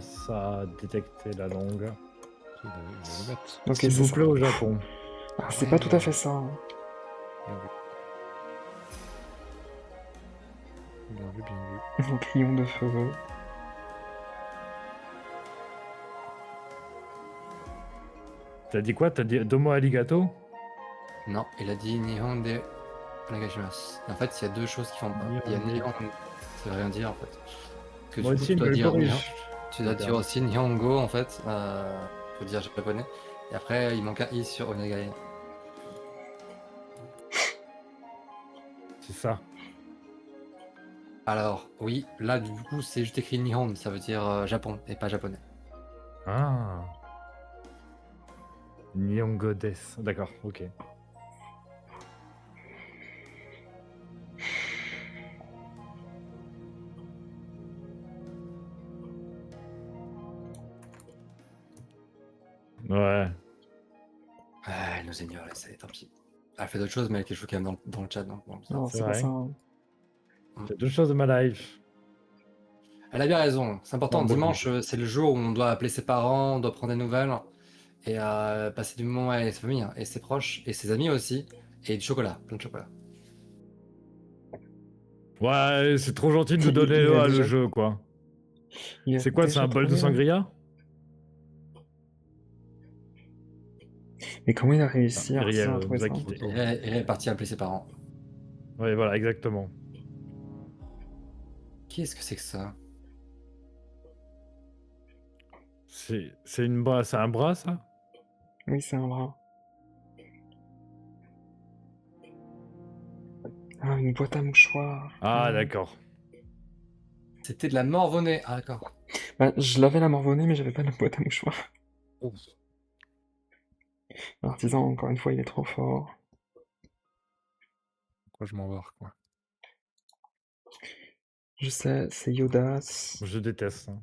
détecter la langue. Il va le mettre. Ok, S'il c'est vous ça. plaît, au Japon. Ah, c'est pas tout à fait ça. Hein. Bien vu, bien vu. Crayon de feu. T'as dit quoi? T'as dit Domo Arigato? Non, il a dit Nihon de Nagashimasu. En fait, il y a deux choses qui font pas. Il y a Nihon, ça veut rien dire en fait. Que Moi du coup, aussi, tu dois me le dire corrige. Nihon. Tu dois dire aussi Nihongo en fait, pour dire japonais. Et après, il manque un i sur Onegai. C'est ça. Alors, oui, là, du coup, c'est juste écrit Nihon, ça veut dire Japon, et pas japonais. Ah. Nihongo des. D'accord, ok. Ouais. Ah, elle nous ignore, laissez, tant pis. Elle fait d'autres choses, mais elle est quand même dans le chat. Donc, bon, ça. Non, C'est c'est pas vrai. ça. Hein. C'est deux choses de ma life. Elle a bien raison, c'est important. Bon, bon, Dimanche, c'est le jour où on doit appeler ses parents, on doit prendre des nouvelles et passer du moment avec sa famille hein, et ses proches et ses amis aussi. Et du chocolat, plein de chocolat. Ouais, c'est trop gentil de nous donner Il a le déjà- jeu, quoi. il a C'est quoi, c'est déjà un bol de trouvé, là sangria? Mais comment il a réussi à Iriel trouver nous a ça quittés. Et elle est partie appeler ses parents. Ouais, voilà, exactement. Qu'est-ce que c'est que ça? C'est une bras, c'est un bras, ça? Oui, c'est un bras. Ah, une boîte à mouchoirs. Ah, d'accord. C'était de la morvonnée. Ah, d'accord. Bah, je l'avais la morvonnée, mais j'avais pas la boîte à mouchoirs. Oh, L'artisan, encore une fois, il est trop fort. pourquoi je m'embarque, quoi. Je sais, c'est Yodas. Je déteste. Hein.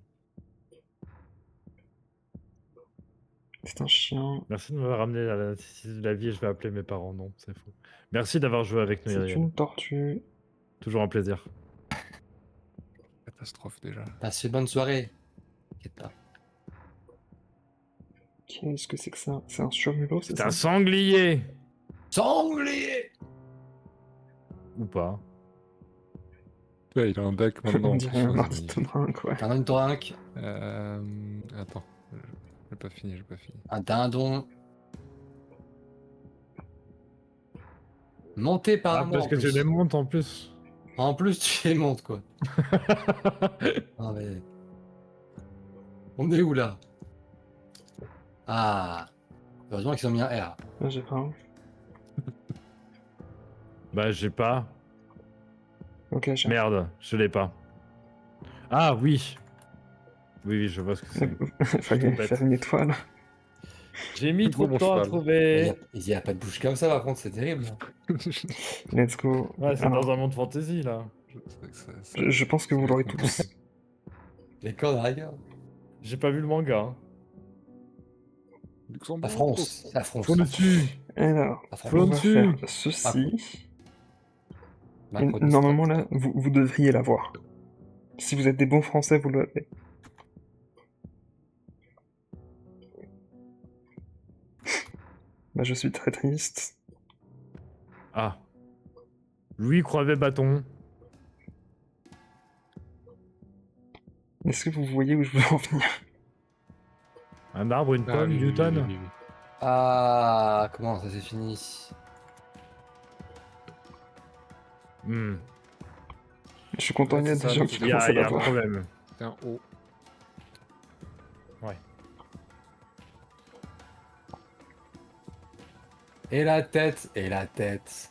C'est un chien. Merci de m'avoir ramené à la nécessité de la vie et je vais appeler mes parents. Non, c'est faux. Merci d'avoir joué avec nous, C'est Iriel. une tortue. Toujours un plaisir. Catastrophe déjà. Passe une bonne soirée. T'inquiète pas. Qu'est-ce que c'est que ça? C'est un surmulot, c'est C'est ça? un sanglier! Sanglier! Ou pas. Ouais, il a un bec On maintenant. dirait un c'est ornithorynque, quoi. Un ornithorynque, Attends. J'ai pas fini. un dindon. Monté par Ah, un parce en que tu plus. les montes en plus. En plus, tu les montes, quoi. Ah, mais... On est où, là? Ah. Heureusement qu'ils ont mis un R. Là, j'ai pas. Bah, j'ai pas. Ok, j'ai. Merde, je l'ai pas. Ah, oui. Oui, je vois ce que c'est. Fallait bête. faire une étoile. J'ai mis trop Bon de temps à cheval. trouver. Il y a pas de bouche comme ça, par contre, c'est terrible. Let's go. Ouais, c'est Alors, dans un monde fantasy, là. je pense que vous l'aurez tous. Les cordes à la rigueur. J'ai pas vu le manga. Hein. Luxembourg. La France. La France. Faut dessus. Alors, La France. on va dessus. faire ceci. Et Macron normalement, là, vous devriez l'avoir. Si vous êtes des bons Français, vous l'avez. Bah, je suis très triste. Ah. Louis Croivet Bâton. Est-ce que vous voyez où je veux en venir? Un arbre, une pomme, Newton. oui. Ah, comment ça s'est fini? Hmm. Je suis content, il y a C'est des ça, gens c'est qui Il y commencent a, à il y a un l'avoir. problème. C'est un O. Et la tête,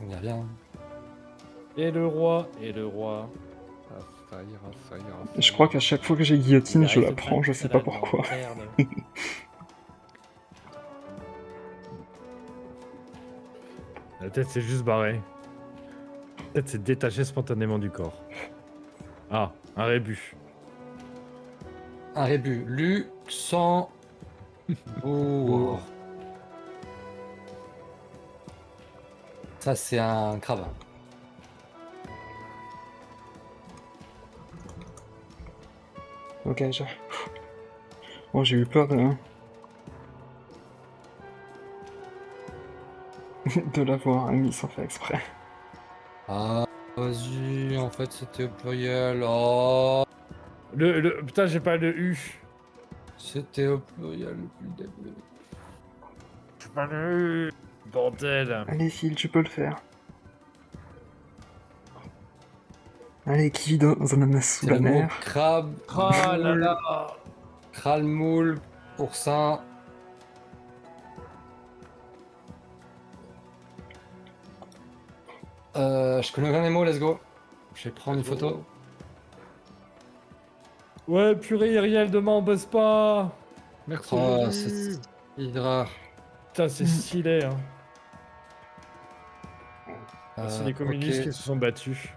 on y revient. Et le roi, et le roi. Ah, ça ira. Je crois qu'à chaque fois que j'ai guillotine, je la Arrive prends, je sais pas pourquoi. La tête s'est juste barrée. La tête s'est détachée spontanément du corps. Ah, un rébut. Un rébut. Luxembourg. Ça, c'est un crabe. Ok, oh, j'ai eu peur de... de l'avoir mis sans faire exprès. Ah, vas-y, en fait, c'était au pluriel. Oh, Putain, j'ai pas le U. c'était au pluriel depuis le début. J'ai pas le U. Bordel. Allez, Phil, tu peux le faire. Allez, qui vit dans un ananas sous C'est la le mot mer? crabe, Ah là moule, là. crâle-moule, oursin. Je connais aucun des mots, let's go. Je vais prendre une photo. Ouais, purée, Iriel, demain on bosse pas. Merci. Oh, Jésus. c'est Hydra. Putain, c'est stylé, hein. C'est les Ok. communistes qui se sont battus.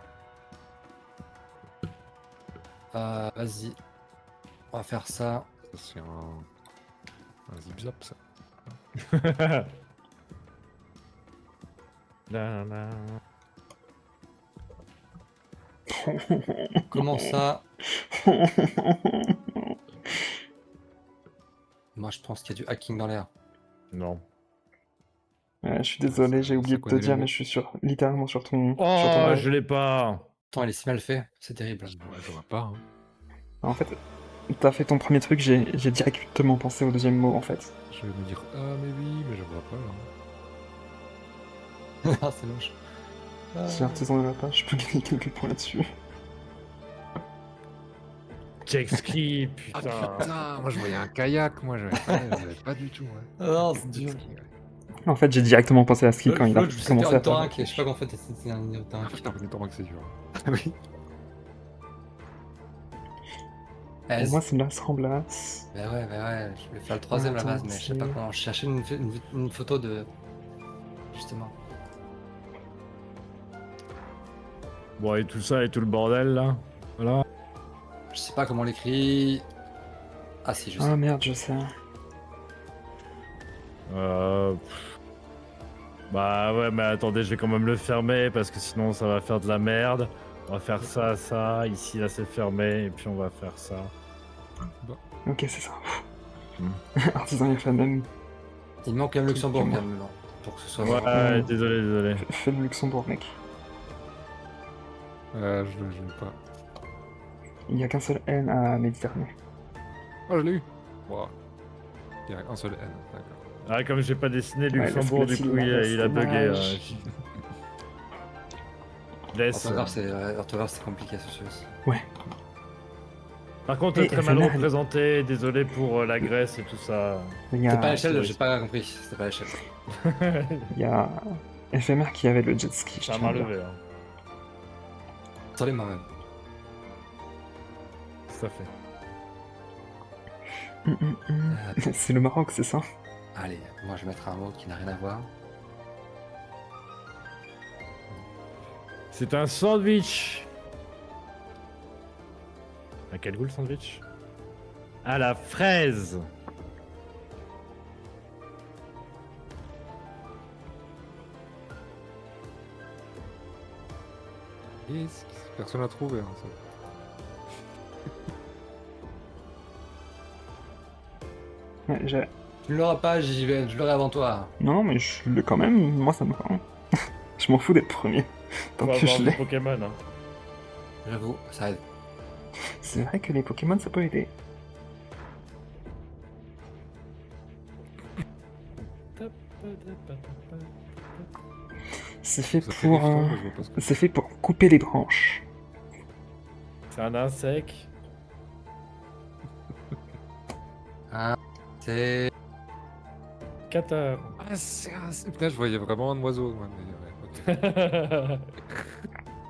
Vas-y. On va faire ça. Ça, c'est un zip-zap, ça. Là, là. Comment ça? Moi, je pense qu'il y a du hacking dans l'air. Non. Je suis désolé, j'ai oublié de te connaît les dire, mots. mais je suis littéralement sur ton Oh, live. je l'ai pas. Attends, il est si mal fait. C'est terrible. Je vois pas. Hein. En fait, t'as fait ton premier truc, j'ai directement pensé au deuxième mot, en fait. Je vais me dire ah mais oui, mais je vois pas là. Ah, c'est moche. J'ai l'artisan de la page, je peux gagner quelques points là-dessus. Jet ski, Ah putain. putain, moi je voyais un kayak, moi j'avais pas du tout. Ouais. Ah non, c'est dur. En fait, j'ai directement pensé à ski quand il a Je commencé à faire. ornithorynque, je sais pas qu'en fait c'est un Ah ornithorynque. putain, on est que c'est dur. Ah oui. Pour moi, c'est une Las-Ramblas. Bah ouais, je vais faire le troisième à la base, mais je sais pas comment. Je cherchais une photo de. Justement. Bon, et tout ça et tout le bordel là. Voilà. Je sais pas comment on l'écrit. Ah si, je sais. Ah merde, je sais. Bah ouais, mais attendez, je vais quand même le fermer parce que sinon ça va faire de la merde. On va faire ça, ça. Ici, là, c'est fermé. Et puis on va faire ça. Ok, c'est ça. Hmm. Artisan FNM. Il manque quand même Luxembourg, Moi. quand même, pour que ce soit. Ouais, vraiment- désolé. Fais le Luxembourg, mec. Je l'ai pas. Il n'y a qu'un seul N à Méditerranée. Oh, je l'ai eu. Wow. Il y a un seul N, d'accord. Ah, comme j'ai pas dessiné Ouais, Luxembourg, parce du que coup, là, il a c'est bugué. dommage. Laisse. Orthographe, c'est compliqué ce jeu aussi. Par contre, Et très mal FNR, représenté. Désolé pour la Grèce et tout ça. Il y C'était pas à a, l'échelle, oui. j'ai pas compris. C'était pas à l'échelle. il y a FMR qui avait le jet ski. je J'ai un tiens à main dire. levée. Hein. Sur les mains même. Tout à fait. C'est le Maroc, c'est ça? Allez, moi je vais mettre un mot qui n'a rien à voir. C'est un sandwich. À quel goût le sandwich? À la fraise. Yes. Personne n'a trouvé. Hein, ça. Ouais, Tu ne l'auras pas, j'y vais, je l'aurai avant toi. non, mais je l'ai quand même, moi ça me va. Je m'en fous d'être premier. Tant On va que avoir je des l'ai. Pokémon. Hein. J'avoue, ça aide. C'est vrai que les Pokémon ça peut aider. C'est fait Ça fait pour. effort, mais je vois pas ce que C'est fait pour couper les branches. C'est un insecte. Ah, c'est. 4 Ah, c'est un... Putain, je voyais vraiment un oiseau. Moi, mais, ouais, ok.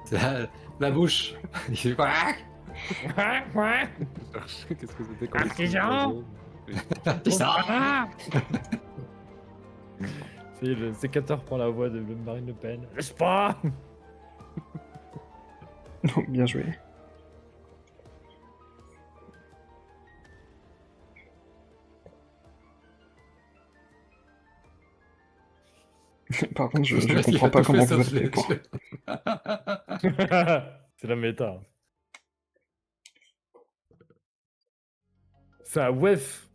C'est la bouche. Il fait quoi? Je cherchais qu'est-ce que c'était comme Artisan. oiseau. Ça. C'est le sécateur pour la voix de Marine Le Pen. N'est-ce pas? Donc bien joué. Par contre, je comprends pas comment vous avez fait les points. C'est la méta. C'est un WEF.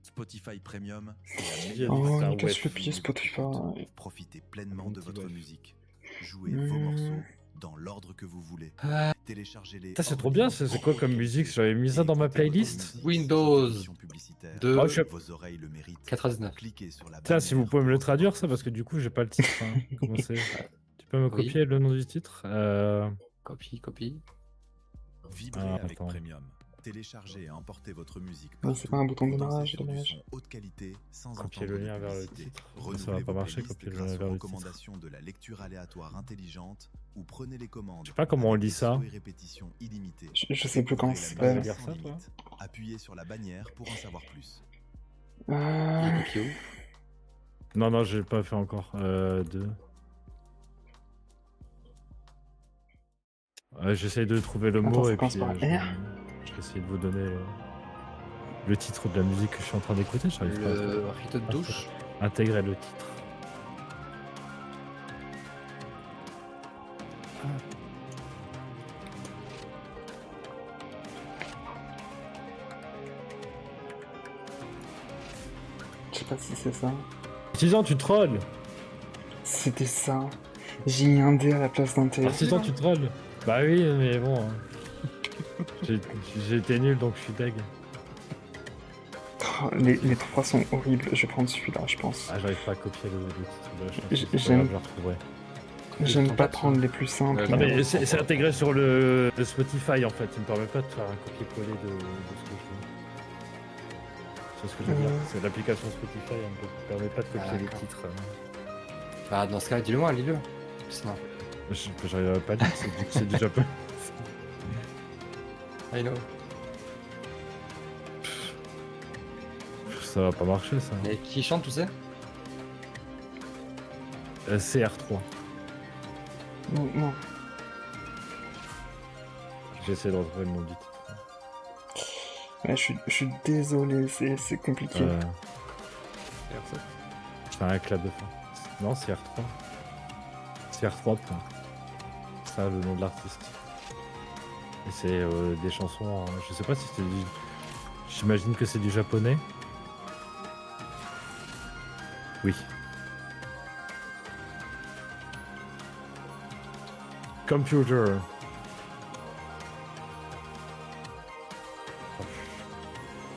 Spotify Premium, c'est la Oh, meilleure Oh, c'est un mais qu'est-ce web que pied Spotify. pour profiter pleinement de Petit votre web. musique. Jouez vos morceaux dans l'ordre que vous voulez. Téléchargez-les. Ça, c'est hors trop bien, limite, c'est quoi comme en musique? podcast J'avais mis ça et dans ma écoutez votre playlist. musique Windows sans aucune publicitaire. 2. Oh, je- Vos oreilles le méritent. 99. Cliquez sur la Tiens, si vous bannière pouvez me le pour traduire, retrouver ça, parce que du coup, j'ai pas le titre. Hein. Comment c'est? Tu peux me Oui. copier le nom du titre? Copie. Vibrez Ah, avec attends. Premium. Téléchargez et importez votre musique Non, c'est pas un bouton de dans démarrage, du dommage. son haute qualité sans Copier entendre le de lien vers le publicité. titre. Ça Renouvelez va pas vos marcher, playlists copier le grâce lien aux vers le titre. recommandations de la lecture aléatoire intelligente ou prenez les commandes. Je sais pas comment on avec lit des ça. souhaits répétitions illimitées. Je sais plus comment ça Découvrez la s'appelle. musique Ça, sans toi limite. Appuyez sur la bannière pour en savoir plus. Il Euh... est copié où? Non, non, j'ai pas fait encore. 2. J'essaye de trouver le Attends, mot ça et puis commence par un je R vais essayer de vous donner le titre de la musique que je suis en train d'écouter. J'arrive pas Le rito de douche. à intégrer le titre. Je sais pas si c'est ça. 6 ans, tu trolls. C'était ça. J'ai mis un D à la place d'un T. 6 ans, tu trolls. Bah oui, mais bon. J'ai été nul donc je suis deg. Oh, les trois sont horribles. Je vais prendre celui-là, je pense. Ah, j'arrive pas à copier le titre de la chanson. J- C'est pas j'aime- grave, je le retrouverai. J'aime pas prendre les plus simples. Ouais, Non, mais- mais c'est intégré sur le Spotify en fait. Il me permet pas de faire un copier-coller de ce que je veux. C'est ce que je veux dire. C'est l'application Spotify, elle me permet pas de copier les D'accord. titres. Bah, dans ce cas, dis-le moi, lis-le. Sinon. J'arriverai pas à dire, c'est du japonais. I know. Ça va pas marcher ça. Et qui chante, tu sais? CR3. Non, non. J'essaie de retrouver le nom du titre. Ouais, je suis désolé, c'est compliqué. R7. Je fais un clap de fin. Non, CR3. CR3. Point. C'est ça le nom de l'artiste. Et c'est des chansons. Je sais pas si c'était du. J'imagine que c'est du japonais. Oui. Computer.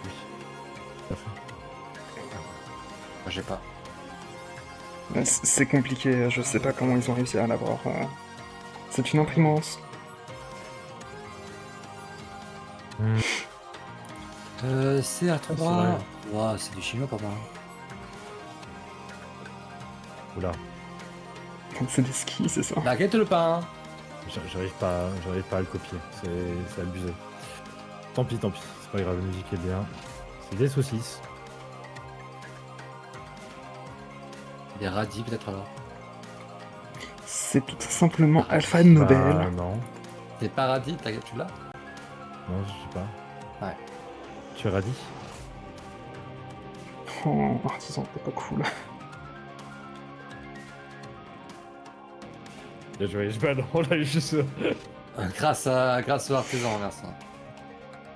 Oui. Tout à fait. Moi, j'ai pas. C'est compliqué, je sais pas comment ils ont réussi à l'avoir. C'est une imprimante. CR3. vrai. Ouah, c'est du chinois, pas mal. Oula. C'est des skis, c'est ça. Baguette le pain. J'arrive pas à le copier. C'est abusé. Tant pis. C'est pas grave, la musique est bien. C'est des saucisses. Des radis, peut-être alors. C'est tout simplement Alpha Nobel. Bah, non. Des paradis, tu l'as? Non, je sais pas. Ouais. Tu as radis? Oh, artisan, c'est pas cool. Bien joué, je balance, on l'a eu juste. Grâce au artisan, merci.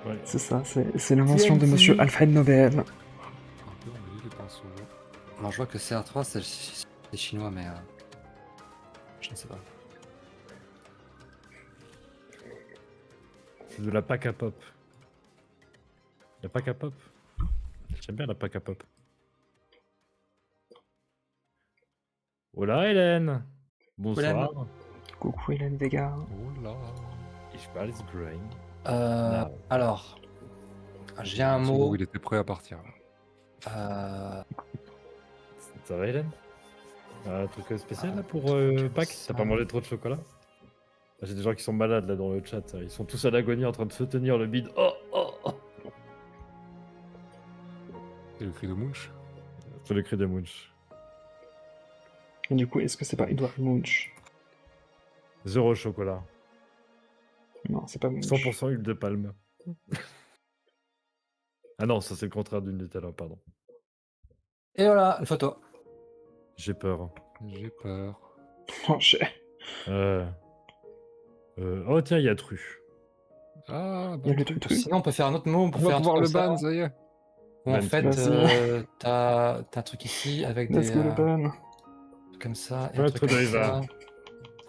Ouais. C'est ça, c'est l'invention de TNT. monsieur Alfred Nobel. Un peu emballé les pinceaux. Moi, je vois que CR3, c'est chinois, mais je ne sais pas. C'est de la pack à pop. La pack à pop? J'aime bien la pack à pop. Hola Hélène! Bonsoir. Coucou Hélène Vega. Oh là. Ich weiß Brain. Non. Alors, j'ai un C'est bon, mot. il était prêt à partir. Là. Ça va Hélène? Un truc spécial là pour Pâques? T'as pas mangé trop de chocolat? Ah, j'ai des gens qui sont malades là dans le chat, ils sont tous à l'agonie en train de se tenir le bide. Oh oh oh! C'est le cri de Munch. C'est le cri de Munch. Et du coup, est-ce que c'est pas Edward Munch? 0 chocolat. Non, c'est pas Munch. 100% huile de palme. Ah non, ça c'est le contraire du Nutella, pardon. Et voilà, une photo. J'ai peur. J'ai peur. Oh, Oh tiens, il y a Tru. Ah, Il y a bon le truc. truc. Sinon, on peut faire un autre mot. On peut On va faire un pouvoir truc le comme ça, ban, ça y est. où en Ban, fait, vas-y. t'as un truc ici avec Let's des go le ban. comme ça, et Ouais, un truc trop comme d'Eva. ça.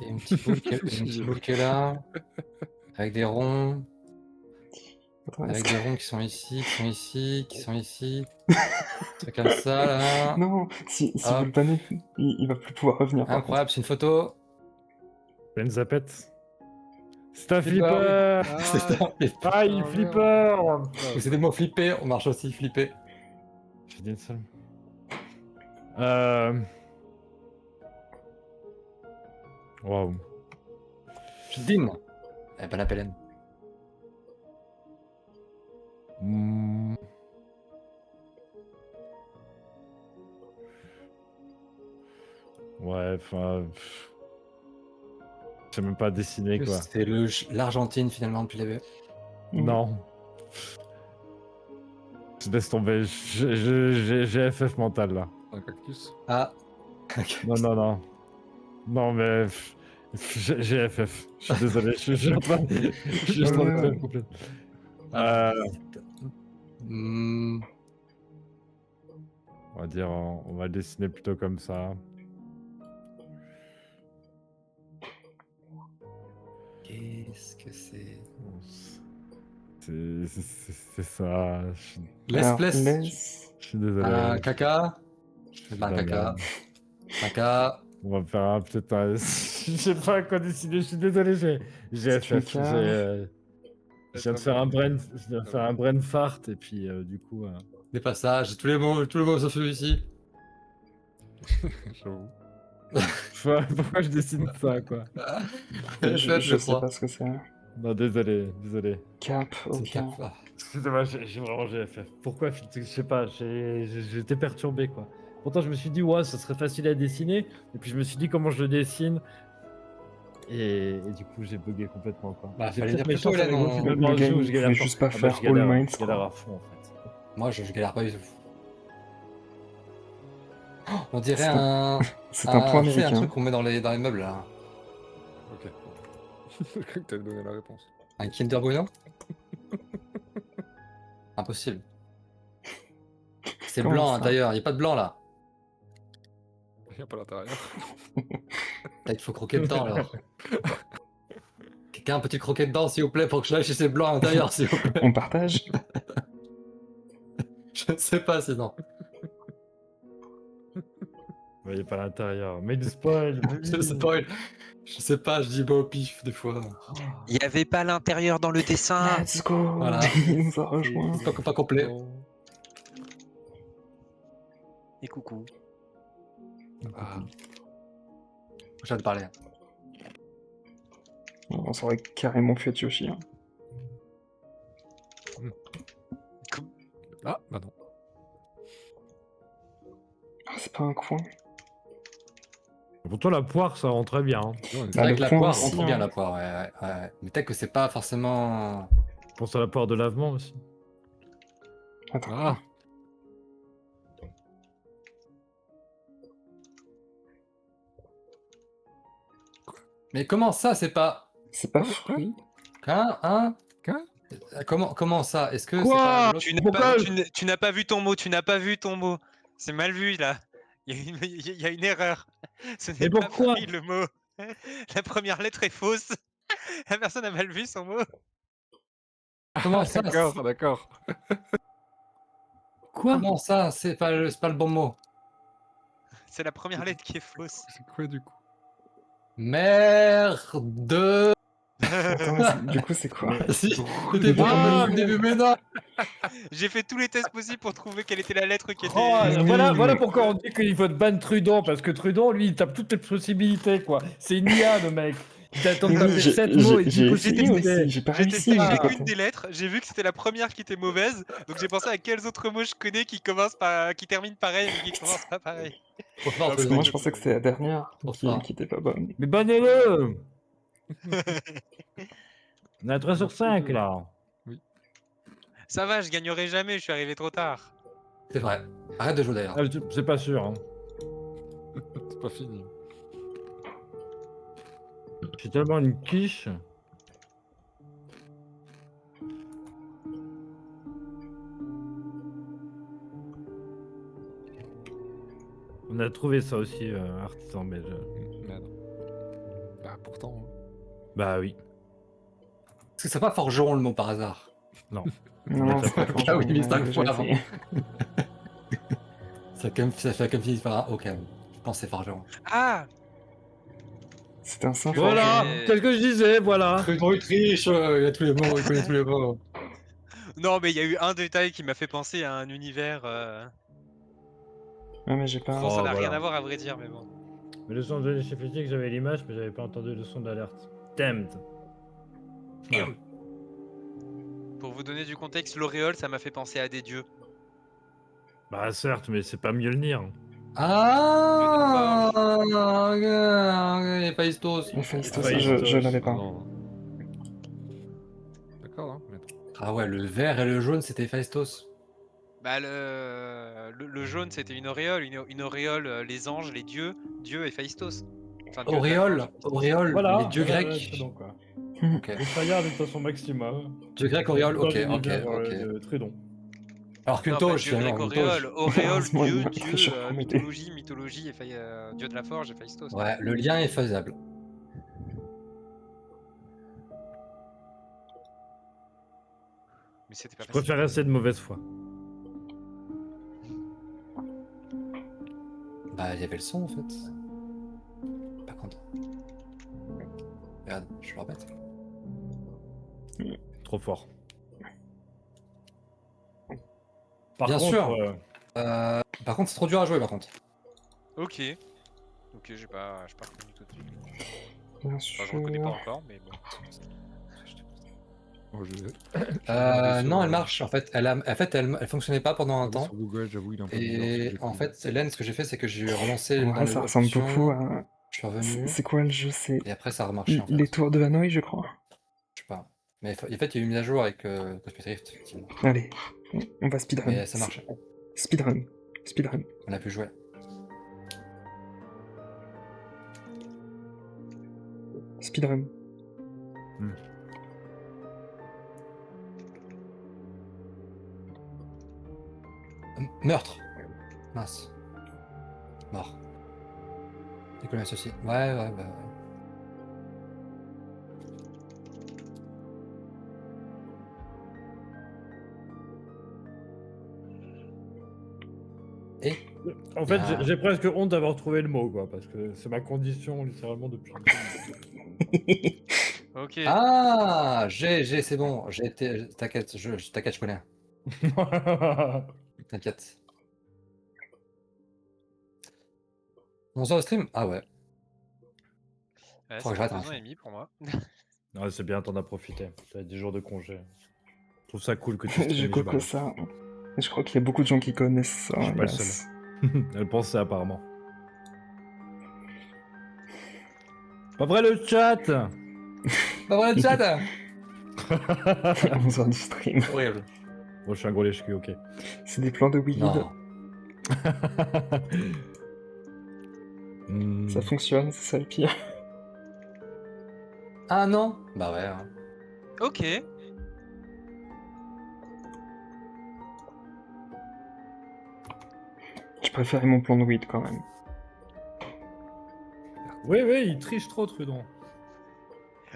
Et une petite boule qui est là, avec des ronds, Attends, avec est-ce des ronds qui sont ici, qui sont ici, qui sont ici. Un truc comme ça, là. Non, si Hop. vous le bannez, il va plus pouvoir revenir. par Incroyable, c'est une photo. T'as une zapette? C'est un flipper. C'est un flipper. Ah, il flipper. Ou c'est des mots flipper, on marche aussi flipper. J'ai dit une seule. Waouh. Din. Eh ben la Pélène. Hmm. Ouais, enfin. Je sais même pas dessiner quoi. C'est l'Argentine finalement depuis le début. Non. Je laisse tomber. J'ai FF mental là. Un cactus. Ah. Non, non, non. Non, mais. J'ai FF. Je suis désolé. Je suis en train de. Je suis en train de faire complètement. Hmm. On va dire. On va le dessiner plutôt comme ça. Qu'est-ce que c'est? C'est ça. Laisse, Alors, laisse. laisse. Je suis désolé. Un caca. Je fais de Pas un la caca. merde. Caca. On va faire un peut-être un. Je sais pas quoi dessiner. Je suis désolé. J'ai C'est FF. caca. Je viens de faire un brain. Je viens de faire un brain fart et puis du coup. Des passages, tous les mots sauf celui-ci. J'avoue. Pourquoi je dessine ça quoi? Je sais crois. pas ce que c'est. Non, désolé. Cap, C'est ok. cap. Ah. Excusez-moi, j'ai vraiment GFF. Pourquoi? Je sais pas, j'étais perturbé quoi. Pourtant je me suis dit ouais ça serait facile à dessiner, et puis je me suis dit comment je le dessine, et du coup j'ai bugué complètement quoi. Bah, J'ai fallait peut-être dire mes chances plutôt, là, avec vous, non. finalement, Le un gars, jeu où il je galère voulait juste pas bah, faire je galère, All Might, je galère quoi. à fond en fait. Moi, je galère pas du tout. Oh, on dirait C'est un. C'est un point tu sais, un américain. truc qu'on met dans les meubles là. Ok. Je crois que t'allais donner la réponse. Un Kinder Bueno. Impossible. C'est Comment blanc à ça l'intérieur, il a pas de blanc là. Il n'y a pas l'intérieur. Là, il faut croquer dedans alors. Quelqu'un, un petit croquet dedans s'il vous plaît pour que je lâche ces blancs à l'intérieur s'il vous plaît. On partage. Je ne sais pas sinon. Vous voyez pas l'intérieur, mais il spoil. Je sais pas, je sais pas, je dis bah au pif des fois. Il n'y avait pas l'intérieur dans le dessin. Let's go. Voilà. Il nous a rejoint. C'est pas complet. Et coucou. Ah, J'ai de parler. On s'aurait carrément fait Yoshi. Hein. ah, bah non. Ah, c'est pas un coin. Pour toi la poire ça rend très bien. Hein. C'est Bah, vrai le que la point poire aussi, rentre bien hein. la poire, ouais. Mais peut-être que c'est pas forcément. Pense à la poire de lavement aussi. Attends. Ah, Mais comment ça, c'est pas. C'est pas fruit. Hein? Quoi Comment ça? Est-ce que Quoi c'est pas de l'autre- Tu n'as pas vu ton mot, tu n'as pas vu ton mot. C'est mal vu là. Il y a une erreur. Ce n'est pas pourquoi pareil le mot. La première lettre est fausse. La personne a mal vu son mot. Comment ça? d'accord, d'accord. Quoi? Comment ça? C'est pas le bon mot. C'est la première lettre qui est fausse. C'est quoi du coup? Merde. Attends, mais du coup, c'est quoi? Si, c'était bon Ah, au début, mais non. J'ai fait tous les tests possibles pour trouver quelle était la lettre qui était. Oh, Oui, voilà mais- pourquoi on dit qu'il faut te ban Trudon, parce que Trudon, lui, il tape toutes les possibilités, quoi. C'est une IA, le mec. Il t'attend de Oui, taper j'ai- 7 mots et j'ai du coup, essayé c'est aussi, j'ai pas J'ai réussi. testé mais j'ai chacune tenté. des lettres, j'ai vu que c'était la première qui était mauvaise, donc j'ai pensé à quels autres mots je connais qui terminent pareil mais qui commencent pas pareil. Trop fort, Parce que Trudon. moi, je pensais que c'était la dernière Trop qui fort. était pas bonne. Mais bannez-le. On a 3 sur 5, là. Ça va, je gagnerai jamais, je suis arrivé trop tard. C'est vrai. Arrête de jouer d'ailleurs. Ah, c'est pas sûr, hein. C'est pas fini. J'ai tellement une quiche. On a trouvé ça aussi, artisan belge. Merde. Bah pourtant. Bah oui. Est-ce que c'est pas forgeron le mot par hasard? Non, Mettre c'est pas Ah oui, mais on a 5 déjà fois avant. essayé. Ça fait comme si par un O quand même. Je pense que c'est forgeron. Ah C'est un saint Voilà, forgeron. c'est ce que je disais, voilà. Trudon, il triche, il a tous les mots, il connaît tous les mots. Non, mais il y a eu un détail qui m'a fait penser à un univers. Ah, mais j'ai pas. Bon, ça n'a rien voilà. à voir à vrai dire, mais bon. Mais le son de chez Physique, j'avais l'image, mais j'avais pas entendu le son d'alerte. Damned. Voilà. Pour vous donner du contexte, l'auréole, ça m'a fait penser à des dieux. Bah certes, mais c'est pas Mjolnir. Ah, ok, Héphaïstos. Héphaïstos, Héphaïstos. je l'avais pas. Non. D'accord, hein, maître. Ah ouais, le vert et le jaune, c'était Héphaïstos. Bah, le jaune, c'était une auréole. Une auréole, les anges, les dieux, Dieu et Phaistos. Enfin, Dieu de la Auréole, forge, Héphaïstos. auréole, Voilà. les dieux voilà, grecs. c'est donc, quoi. Ok. Le tryhard est à son maximum. Dieu grec, auréole, Dans ok, ok, l'univers, ok. de Trudon. Alors Non, qu'une pas toge, Dieu grec, finalement, une auréole. toge. Auréole, Heureusement, il Dieu, m'a pas fait cher pour m'aider. mythologie, Dieu de la forge et Phaistos. Ouais, le lien est faisable. Mais c'était pas Je facile. préfère rester de mauvaise foi. Bah, il y avait le son, en fait. Par contre. Regarde, je le répète. Trop fort. Par Bien contre, sûr. Par contre, c'est trop dur à jouer, par contre. Ok. Ok, j'ai pas reconnu tout de suite. Bien Enfin, je reconnais pas sûr. encore, mais bon. Oh, je- Non, elle marche, en fait. Elle fonctionnait pas pendant un temps. Sur Google, j'avoue, il est un peu bizarre, ce que Et j'ai en pris. fait, Hélène, ce que j'ai fait, c'est que j'ai relancé En dans vrai, les ça ressemble options, beaucoup à. je suis revenu, C'est quoi le jeu? C'est et après, ça a remarché, en fait. les tours de Hanoï, je crois. Je sais pas. Mais en fait, il y a eu une mise à jour avec Cosmic Rift, effectivement. Allez, on va speedrun. Mais ça marche. Speedrun. Speedrun. On a pu jouer. Speedrun. Meurtre. Mince. Mort. Nicolas aussi. Ouais. Et en fait, Ah. j'ai presque honte d'avoir trouvé le mot, quoi, parce que c'est ma condition littéralement depuis. Ok. Ah, c'est bon. J'ai été. T'inquiète, t'inquiète, je connais. T'inquiète. 11 heures de stream? Ah ouais. Ouais, Faut que ça fait j'arrête, 2 ans hein. et demi pour moi. Ouais, c'est bien, t'en as profité. T'as des jours de congé. Je trouve ça cool que tu Je streames, coque Ichiban. ça. Et je crois qu'il y a beaucoup de gens qui connaissent ça. Je suis pas le hélas. seul. Elle pense ça apparemment. Pas vrai le chat. Pas vrai, le chat? À 11h du stream. Horrible. Bon, je suis un gros lèche-cul, ok. C'est des plans de weed. Non. Hmm. Ça fonctionne, c'est ça le pire. Ah non? Bah ouais. Hein. Ok. Je préférais mon plan de weed quand même. Oui, il triche trop, Trudon.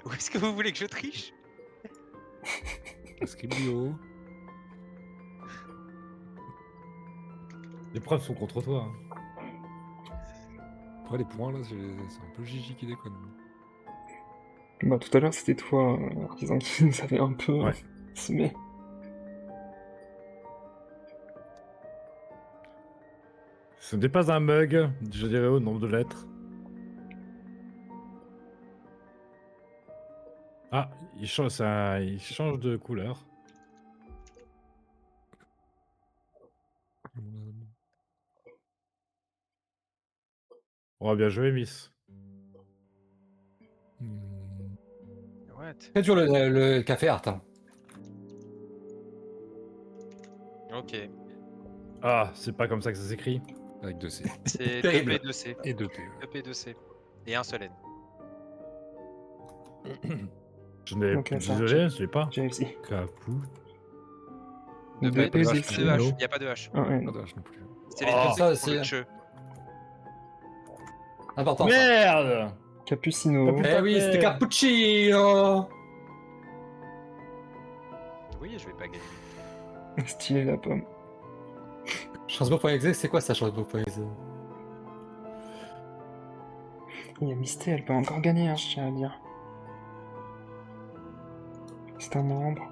Où est-ce que vous voulez que je triche? Scriblio. Les preuves sont contre toi. Hein. Après, les points, là, c'est un peu Gigi qui déconne. Bah tout à l'heure c'était toi, Artisan, qui nous avait un peu Ouais. semé. Ce n'est pas un mug, je dirais au nombre de lettres. Ah, il change de couleur. Oh, bien joué, Miss. What? C'est toujours le café art. Hein. Ok. Ah, c'est pas comme ça que ça s'écrit. Avec 2C. C'est Terrible. 2P, 2C. Et 2T. 2P, 2C. Et un seul N. Je n'ai Ok, ça, désolé, je l'ai pas. J'ai réussi. Capou. 2P, Deux 2 P, H. c'est Il no. n'y a pas de H. Un N. Pas de H non plus. C'est les Oh, deux ça P pour le aussi. che. Important. Ça. Merde. Capucino. Capu- Eh oui, c'était cappuccino. Oui, je vais pas gagner. Stylé la pomme. Strasbourg.exe, c'est quoi ça, Strasbourg.exe? Et Misté, elle peut encore gagner, hein, je tiens à dire. C'est un membre.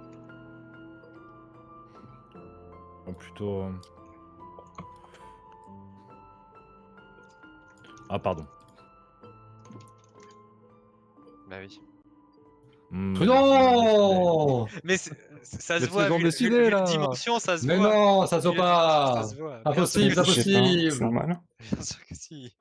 Plutôt. Ah, pardon. Bah oui. Prudent. Mais ça se Mais voit, faisons vu décider, le là. dimension, ça se Mais voit. non, ça se Vu voit la dimension, pas. ça se voit. Pas Bien sûr possible, que pas si. J'ai pas, c'est possible. normal. Bien sûr que si.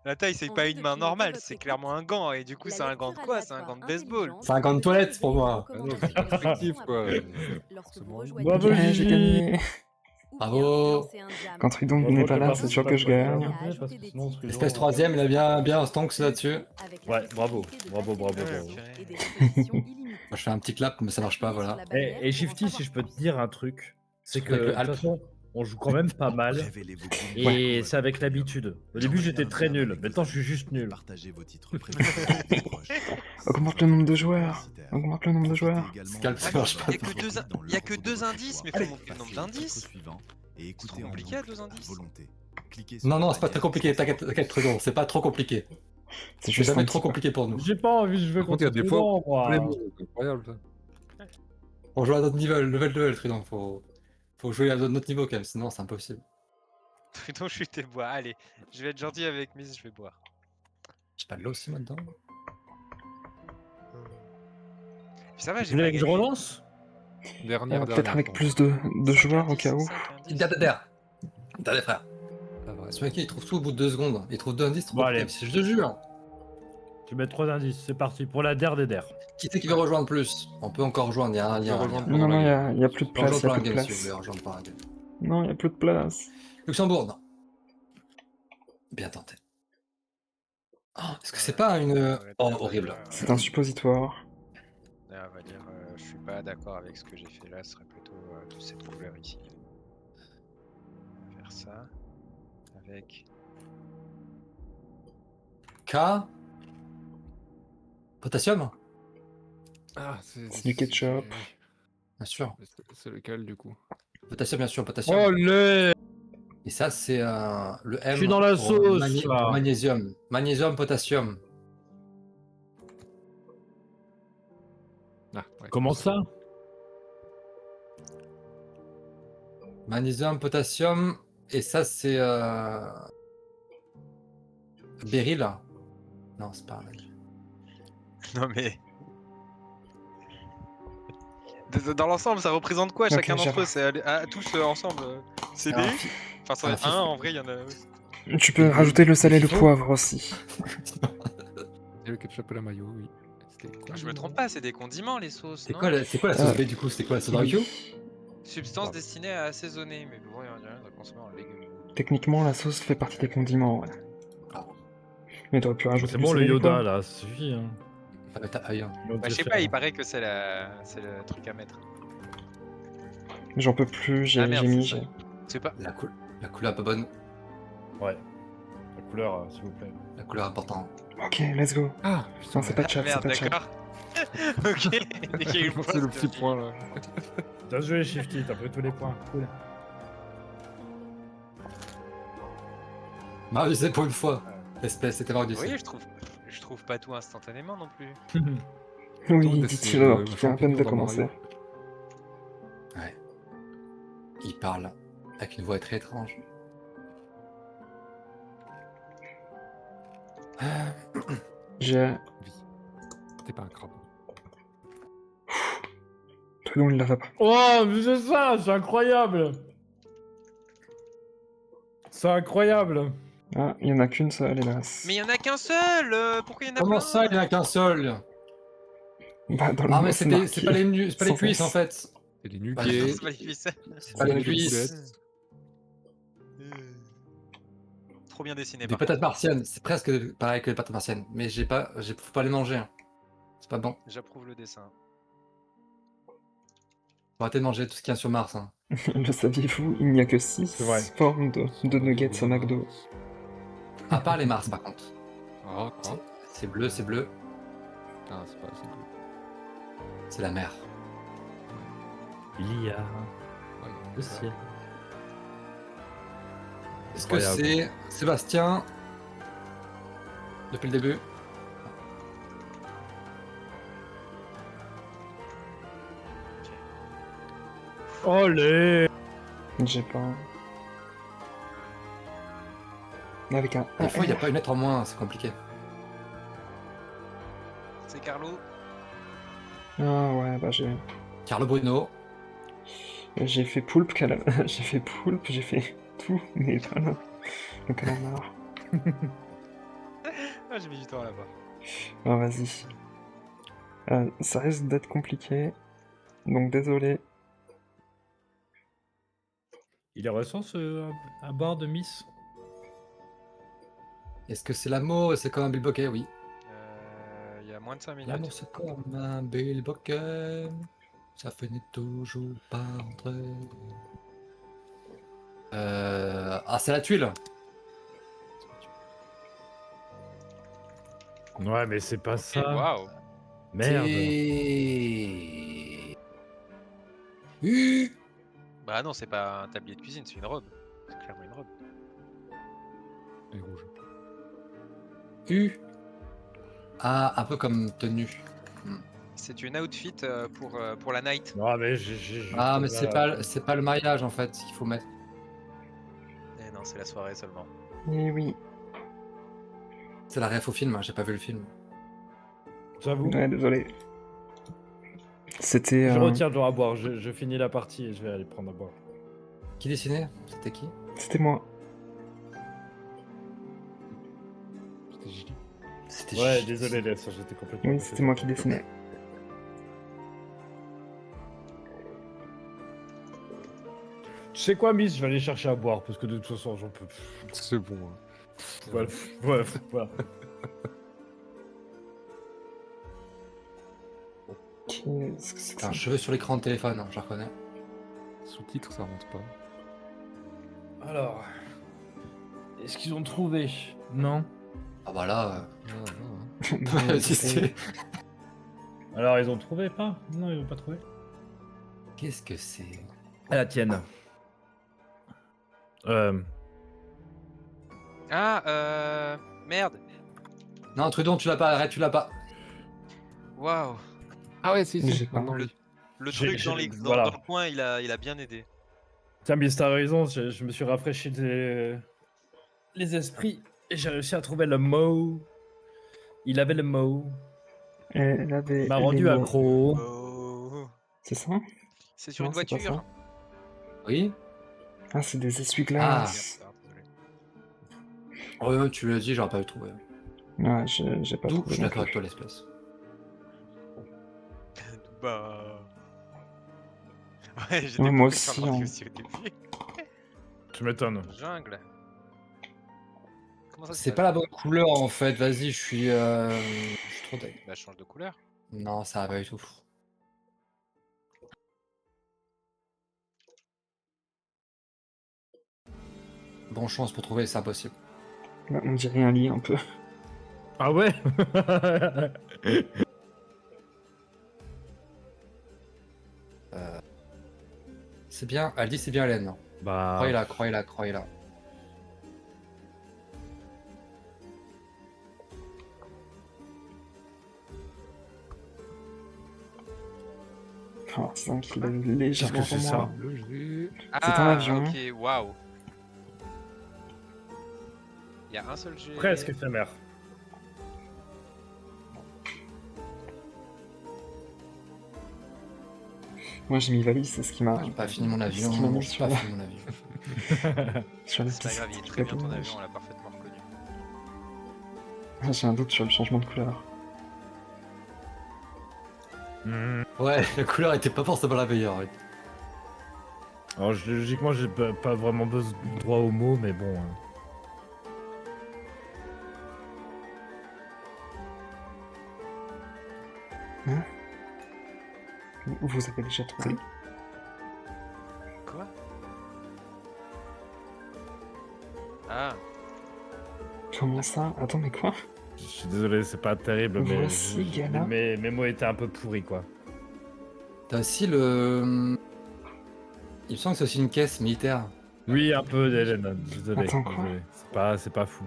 La taille, c'est En pas vue une de main clignoter normale, votre c'est écoute, clairement un gant. Et du coup, la c'est un gant de lecture quoi? C'est un aléatoire gant de baseball. intelligente C'est un gant de vous toilette aide à pour éveiller moi. les Ah non, recommandations c'est de effectif, l'émission quoi. appropriées lorsque vous Forcément. rejoignez Bravo, le Yeah, j'ai Gigi. gagné. ou Bravo. bien lancer un jam. Quand Tridon Bon, n'est je pas là, vois c'est que sûr que je gagne. Et à ajouter des titres Espèce pour troisième, il a bien, organiser bien un votre stonks là-dessus. avec Ouais, la bravo, possibilité de bravo, passer bravo, le bravo. temps et des répétitions illimitées. Moi, je fais un petit clap, mais ça marche pas, Appuyez sur voilà. la bannière Et pour en Shifty, si savoir je peux te plus. dire un truc, c'est Surtout avec que le de toute Alp. façon, on joue quand même pas mal. Révélez vos goûts Et musicaux c'est avec avec l'habitude. Au début, j'étais très nul. Maintenant, je suis juste nul. Partagez vos titres préférés avec vos proches. Augmente le nombre de joueurs. Augmente le nombre de joueurs. Scalp, ça Ah, mais marche pas. il y a que deux indices, mais faut monter le nombre d'indices. Et écoutez trop compliqué à 2 indices. volonté. Non, non, c'est pas très compliqué, t'inquiète, Prudent, c'est pas trop compliqué. C'est C'est juste jamais un trop petit peu. compliqué pour nous. J'ai pas envie de jouer Par contre, il y a contre des fois, Trident, moi. C'est incroyable, ça. On joue à notre niveau, level, Trident, faut jouer à notre niveau quand même, sinon c'est impossible. Plutôt chute et bois. Allez, je vais être gentil avec Miss, je vais boire. J'ai pas de l'eau aussi maintenant. Ça va, Vous j'ai voulez pas que je gagné. relance Peut-être avec plus de Cinq joueurs au indices, cas où. cinq indices. Petite garde d'air. T'as des frères. Ce mec il trouve tout au bout de 2 secondes. Il trouve 2 indices trop Bon, compliqué. allez. Je te jure. Je vais mettre 3 indices. C'est parti pour la der des der. Qui c'est qui veut rejoindre plus? On peut encore rejoindre, il y a un lien. rejoindre. Non, non, il y a plus de place. Rejoindre Y a par un plus de game si vous place. voulez rejoindre par un game. Non, il y a plus de place. Luxembourg, non. Bien tenté. Oh, est-ce que c'est pas une. Oh, horrible. C'est un suppositoire. Là, on va dire, je suis pas d'accord avec ce que j'ai fait là, ce serait plutôt de cette couleur ici. On va faire ça. Avec. K. Potassium? Ah, C'est du ketchup. Bien sûr. C'est lequel, du coup? Potassium, bien sûr, potassium. Oh, le Et ça, c'est le M. Je suis dans la pour sauce, là. pour magnésium. Magnésium, potassium. Ah, ouais. Comment ça? Magnésium, potassium. Et ça, c'est. Béryl. Non, c'est pas. Non mais. Dans l'ensemble, ça représente quoi Ok, chacun d'entre eux? j'arrive. C'est tous ensemble. C'est C'est un des. fi- Enfin, ça un en est fif- un en vrai, il y en a. Tu peux rajouter le sel et le Fifo. poivre aussi. Et le ketchup et la mayo, oui. C'était quoi? Je me trompe pas, c'est des condiments les sauces. C'est non quoi, la sauce B du coup? C'était quoi? C'est barbecue? Substance destinée à assaisonner, mais bon, il y a rien de consommer en légumes. Techniquement, la sauce fait partie des condiments, ouais. Mais t'aurais pu rajouter C'est du bon, sel le et du Yoda, poivre. là, ça suffit. Hein. Ah, mais t'as ailleurs. Bah, je sais pas, il paraît que c'est le truc à mettre. J'en peux plus, j'ai Ah, merde, mis. c'est ça. C'est pas. La couleur est pas bonne. Ouais. La couleur, s'il vous plaît. La couleur est importante. Ok, let's go. Ah, Non, c'est pas de Ah, chat, c'est merde, pas de chat. d'accord. Ok, dès qu'il y a eu le c'est le poste, petit ok. point, là. Bien joué, Shifty, t'as pris tous les points. Cool. Marius, c'est pour une fois. Espèce, c'était Marius. Vous voyez, je trouve pas tout instantanément non plus. Oui, Attends, dit-il c'est alors le qu'il vient à peine de champignon dans commencer. Mario. Il parle avec une voix très étrange. J'ai. C'était pas un crabe. Trudon, il la va pas. Oh, mais c'est ça, c'est incroyable. C'est incroyable. Ah, il y en a qu'une seule, hélas. Mais il y en a qu'un seul pourquoi il y en a Comment plein ça, il n'y en a qu'un seul? Bah, dans le Ah, mot, mais c'est c'est pas marqué. c'est pas les cuisses en fait. Et les Bah, nuggets. C'est pas les cuisses. C'est pas les les cuisses. Trop bien dessiné. Des par patates martiennes, c'est presque pareil que les patates martiennes. Mais faut pas les manger. Hein. C'est pas bon. contre. J'approuve le dessin. Faut arrêter de manger tout ce qu'il y a sur Mars. Hein. Le saviez-vous, il n'y a que 6 C'est vrai. formes de nuggets au McDo. À part les Mars par contre. Ah, quoi? C'est bleu, c'est bleu. Ah, c'est pas assez bleu. C'est la mer. Il y a Ouais, le ciel. Est-ce que Incroyable. c'est Sébastien depuis le début. Olé. J'ai pas. Avec un. Des fois, il n'y a pas une lettre en moins, c'est compliqué. C'est Carlo. Ah ouais, bah Carlo Bruno. j'ai fait poulpe, j'ai fait poulpe, j'ai fait tout, mais pas le calamar. Ah, j'ai mis du temps là-bas. Ah, vas-y. Ça risque d'être compliqué, donc désolé. Il est récent à bord de Miss. Est-ce que c'est l'amour? C'est comme un bilboquet? Oui. Il y a moins de 5 minutes. L'amour, c'est comme un bilboquet. Ça finit toujours par entrer. Ah, c'est la tuile. Ouais, mais c'est pas Ok, ça. waouh. Merde. Bah non, c'est pas un tablier de cuisine, c'est une robe. C'est clairement une robe. Et rouge. U. Ah, un peu comme tenue. C'est une outfit pour la night. Non, mais Ah, mais c'est pas le mariage en fait qu'il faut mettre. Eh non, c'est la soirée seulement. Eh oui, C'est la ref au film, hein, j'ai pas vu le film. J'avoue. ouais, désolé. C'était. Je retire le genre à boire. Je finis la partie et je vais aller prendre à boire. Qui dessinait? C'était qui? C'était moi. C'était Gilly. C'était Ouais, Gilles. désolé, Lès, j'étais complètement. Oui, c'était moi qui dessinais. Tu sais quoi, Miss? Je vais aller chercher à boire parce que de toute façon, j'en peux plus. C'est bon. Hein. Voilà. Voilà. Qu'est-ce que c'est que C'est un ça? cheveu sur l'écran de téléphone, hein, je la reconnais. Sous-titres, ça rentre pas. Alors. Est-ce qu'ils ont trouvé? Non. Ah bah là, Ah, si c'est... Alors, ils ont trouvé pas? Non, ils ont pas trouvé. Qu'est-ce que c'est? À la tienne. Merde. Non, Trudon, tu l'as pas, arrête, tu l'as pas. Waouh. ah ouais, si, J'ai pas. Maintenant, Le, oui. le J'ai- truc j'ai- dans voilà. le coin, il a bien aidé. Tiens, Miss, t'as raison, je me suis rafraîchi les esprits et j'ai réussi à trouver le mot. Il avait le mot. Elle avait Il m'a les rendu mots. accro. Oh. C'est ça? C'est sur Non, une c'est pas voiture. ça. Oui? Ah, c'est des Merde, essuie-glaces. désolé. Ouais, tu l'as dit, j'aurais pas eu trouvé. Ouais, j'ai pas D'où, trouvé. je suis non d'accord avec plus. toi, l'espèce. Bah. Ouais, j'étais Ouais, moi paumé sur aussi, l'ordi hein. aussi au début. Tu m'étonnes. Jungle. Comment ça se C'est passe pas la bonne couleur en fait, vas-y, je suis trop deg. Bah, change de couleur. Non, ça va pas du tout. Bonne chance pour trouver, c'est impossible. Bah, on dirait un lit un peu. Ah ouais. C'est bien, elle dit c'est bien Hélène. Bah. Croyez-la, croyez-la, croyez-la. Oh, c'est un qu'il est légèrement Qu'est-ce que c'est pour moi. Le G. C'est un avion. Ok, waouh. Il y a un seul G. Presque éphémère. Moi j'ai mis valise, c'est ce qui m'a. J'ai pas fini mon avion, Ce qui m'a mis j'ai sur pas la- fini mon avion. sur la C'est pas piste. grave, il est très bien ton Très avion, on l'a parfaitement reconnu. Ah, j'ai un doute sur le changement de couleur. Ouais, la couleur était pas forcément la meilleure. Ouais. Alors logiquement, j'ai pas vraiment besoin droit au mot, mais bon. Vous avez déjà trouvé? Quoi? Ah, Comment ça? Attends, mais quoi? Je suis désolé, c'est pas terrible, mais Voici Gala. mes mots étaient un peu pourris, quoi. T'as aussi le... Il me semble que c'est aussi une caisse militaire. Oui, un peu, Hélène. Désolé. Attends, quoi désolé. C'est pas fou.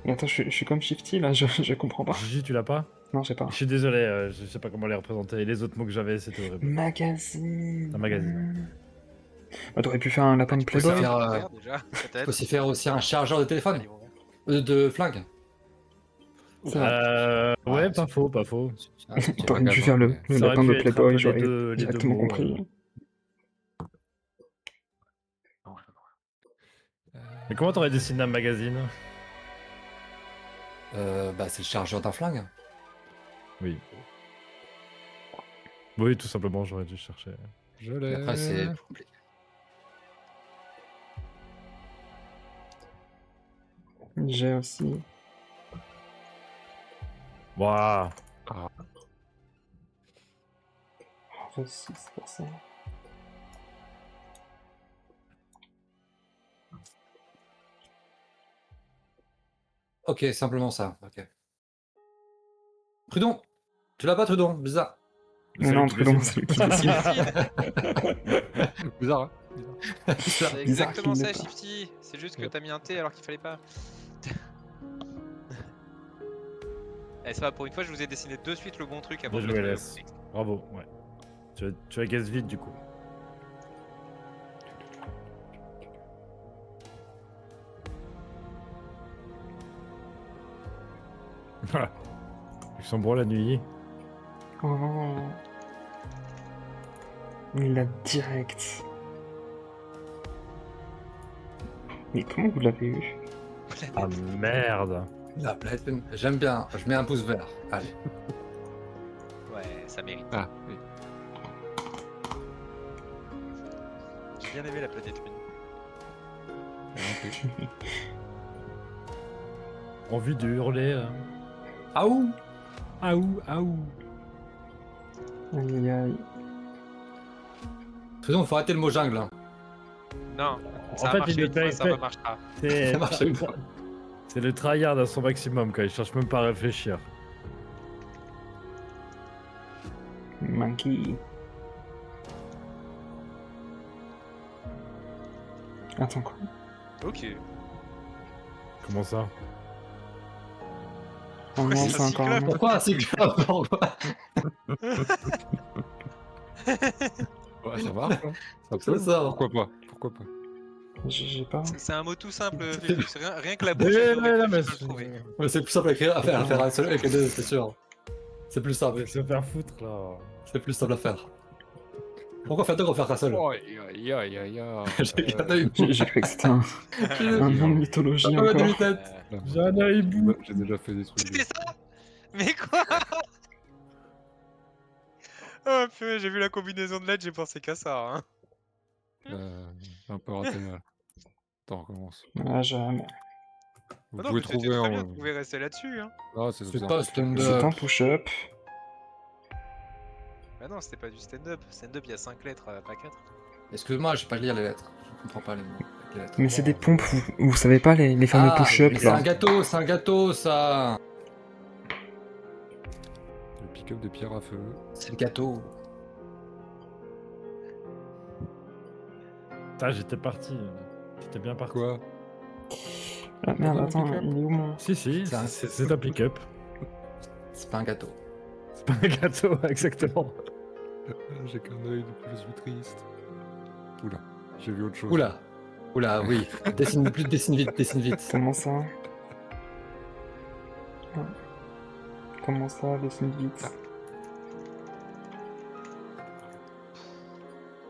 Mais attends, je suis comme Shifty là, je comprends pas. Gigi, tu l'as pas? Non, j'ai pas. Je suis désolé, je sais pas comment les représenter. Les autres mots que j'avais, c'était horrible. Magazine. Un magazine. Bah, t'aurais pu faire un lapin de peux Playboy. faire, Ouvert, déjà, Faut peut-être. aussi faire aussi un chargeur de téléphone, Un livre ouvert. de flingue. C'est vrai. Ouais, Ah, pas faux, pas faux. T'aurais pu magasin, faire le, ouais. le Ça aurait lapin pu de être un peu Playboy, les j'aurais deux directement mots, compris. Mais comment t'aurais dessiné un magazine? Bah, c'est le chargeur d'un flingue. Oui. Oui, tout simplement, j'aurais dû chercher. Je Mais l'ai. après, c'est plus compliqué. J'ai aussi. Waouh. Oh, si, c'est pas ça. Ok, simplement ça. Ok. Trudon! Tu l'as pas, Trudon? Bizarre. Mais non, Trudon, c'est lui qui décide. Bizarre, hein. C'est Bizarre exactement qu'il ça, l'ait pas. Shifty. C'est juste que t'as mis un T alors qu'il fallait pas. Eh, ça va, pour une fois, je vous ai dessiné de suite le bon truc avant Bien de joué, le Les. trouver. Bravo, ouais. Tu as guess vite, du coup. Voilà. Luxembourg la nuit. Oh. Il l'a direct. Mais comment vous l'avez eu? Ah merde. La platine. J'aime bien. Je mets un pouce vert. Allez. Ouais, ça mérite. Ah, oui. J'ai bien aimé la planète lune. Envie de hurler. Aouh! Aouh, aouh. Aïe aïe aïe. Trudon, faut arrêter le mot jungle. Hein. Non, En ça a fait, marché il une fois, était ça fait- remarchera. C'est Ça marche une fois. c'est le tryhard à son maximum, quoi. Il cherche même pas à réfléchir. Monkey. Attends quoi? Ok. Comment ça? Oh non, c'est c'est un encore cyclope? un. Pourquoi c'est grave? Pourquoi? Ouais, ça marche. Hein. Ça C'est peut. ça. Pourquoi pas? Pourquoi pas? J'ai pas. C'est un mot tout simple, Félix. Rien que la Mais bouche, elle mais aurait non, pu mais le trouver. Ouais, c'est plus simple à écrire, à faire un seul avec les deux, c'est sûr. C'est plus simple. se faire foutre, là. C'est plus simple à faire. Pourquoi faire deux pour faire un seul? Oh, aïe, aïe, aïe, aïe. J'ai cru que c'était un nom de mythologie Ah ouais, encore. demi-tête. J'ai un œil bout. J'ai déjà fait des trucs. C'était ça? Mais quoi? Oh purée, j'ai vu la combinaison de lettres, j'ai pensé qu'à ça. Hein. J'ai un peu raté mal. Attends, on recommence. Ah, jamais. Vous Ah non, pouvez mais c'était trouver très bien, un. vous pouvez rester là-dessus. Hein. Ah, c'est C'est ça. pas C'est stand-up. un push-up. Bah non, c'était pas du stand-up. Stand-up, il y a 5 lettres, pas 4. Excuse-moi, je sais pas lire les lettres. Je comprends pas les mots. avec les lettres. Mais c'est des pompes, vous savez pas les fameux Ah, push-up mais c'est un là. gâteau, ça. Le pick-up de pierre à feu. C'est le gâteau. Putain, j'étais parti. J'étais bien parti. Quoi? Ah merde, Dans un attends, pick-up. il est où mon. Si, si, C'est un- c'est un pick-up. C'est pas un gâteau. C'est pas un gâteau, exactement. J'ai qu'un œil, du coup je suis triste. Oula, j'ai vu autre chose. Oula. Oula, oui. Dessine plus, dessine vite. Comment ça? Ah. Comment ça, dessine vite?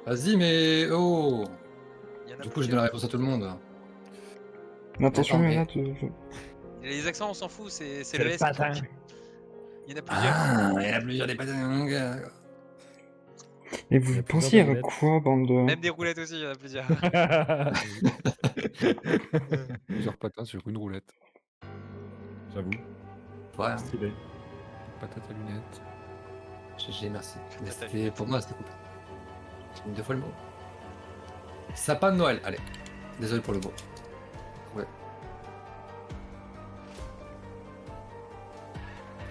Vas-y, mais oh. Il y en a Du coup, je donne la réponse à tout le monde. Mais attention, Attends, mais mais- là, Les accents, on s'en fout, c'est C'est le le S. patin. Il y en a plusieurs. Ah, il y a plusieurs des patins. Et Il y vous a pensiez à plusieurs quoi, bande de. Même des roulettes aussi, il y en a plusieurs. Plusieurs patins sur une roulette. J'avoue, Ouais, stylé. Patate à lunettes. GG, merci. Mais Patate à c'était, lunettes. pour moi, c'était coupé. J'ai mis 2 fois le mot. Sapin de Noël, allez. Désolé pour le mot. Ouais.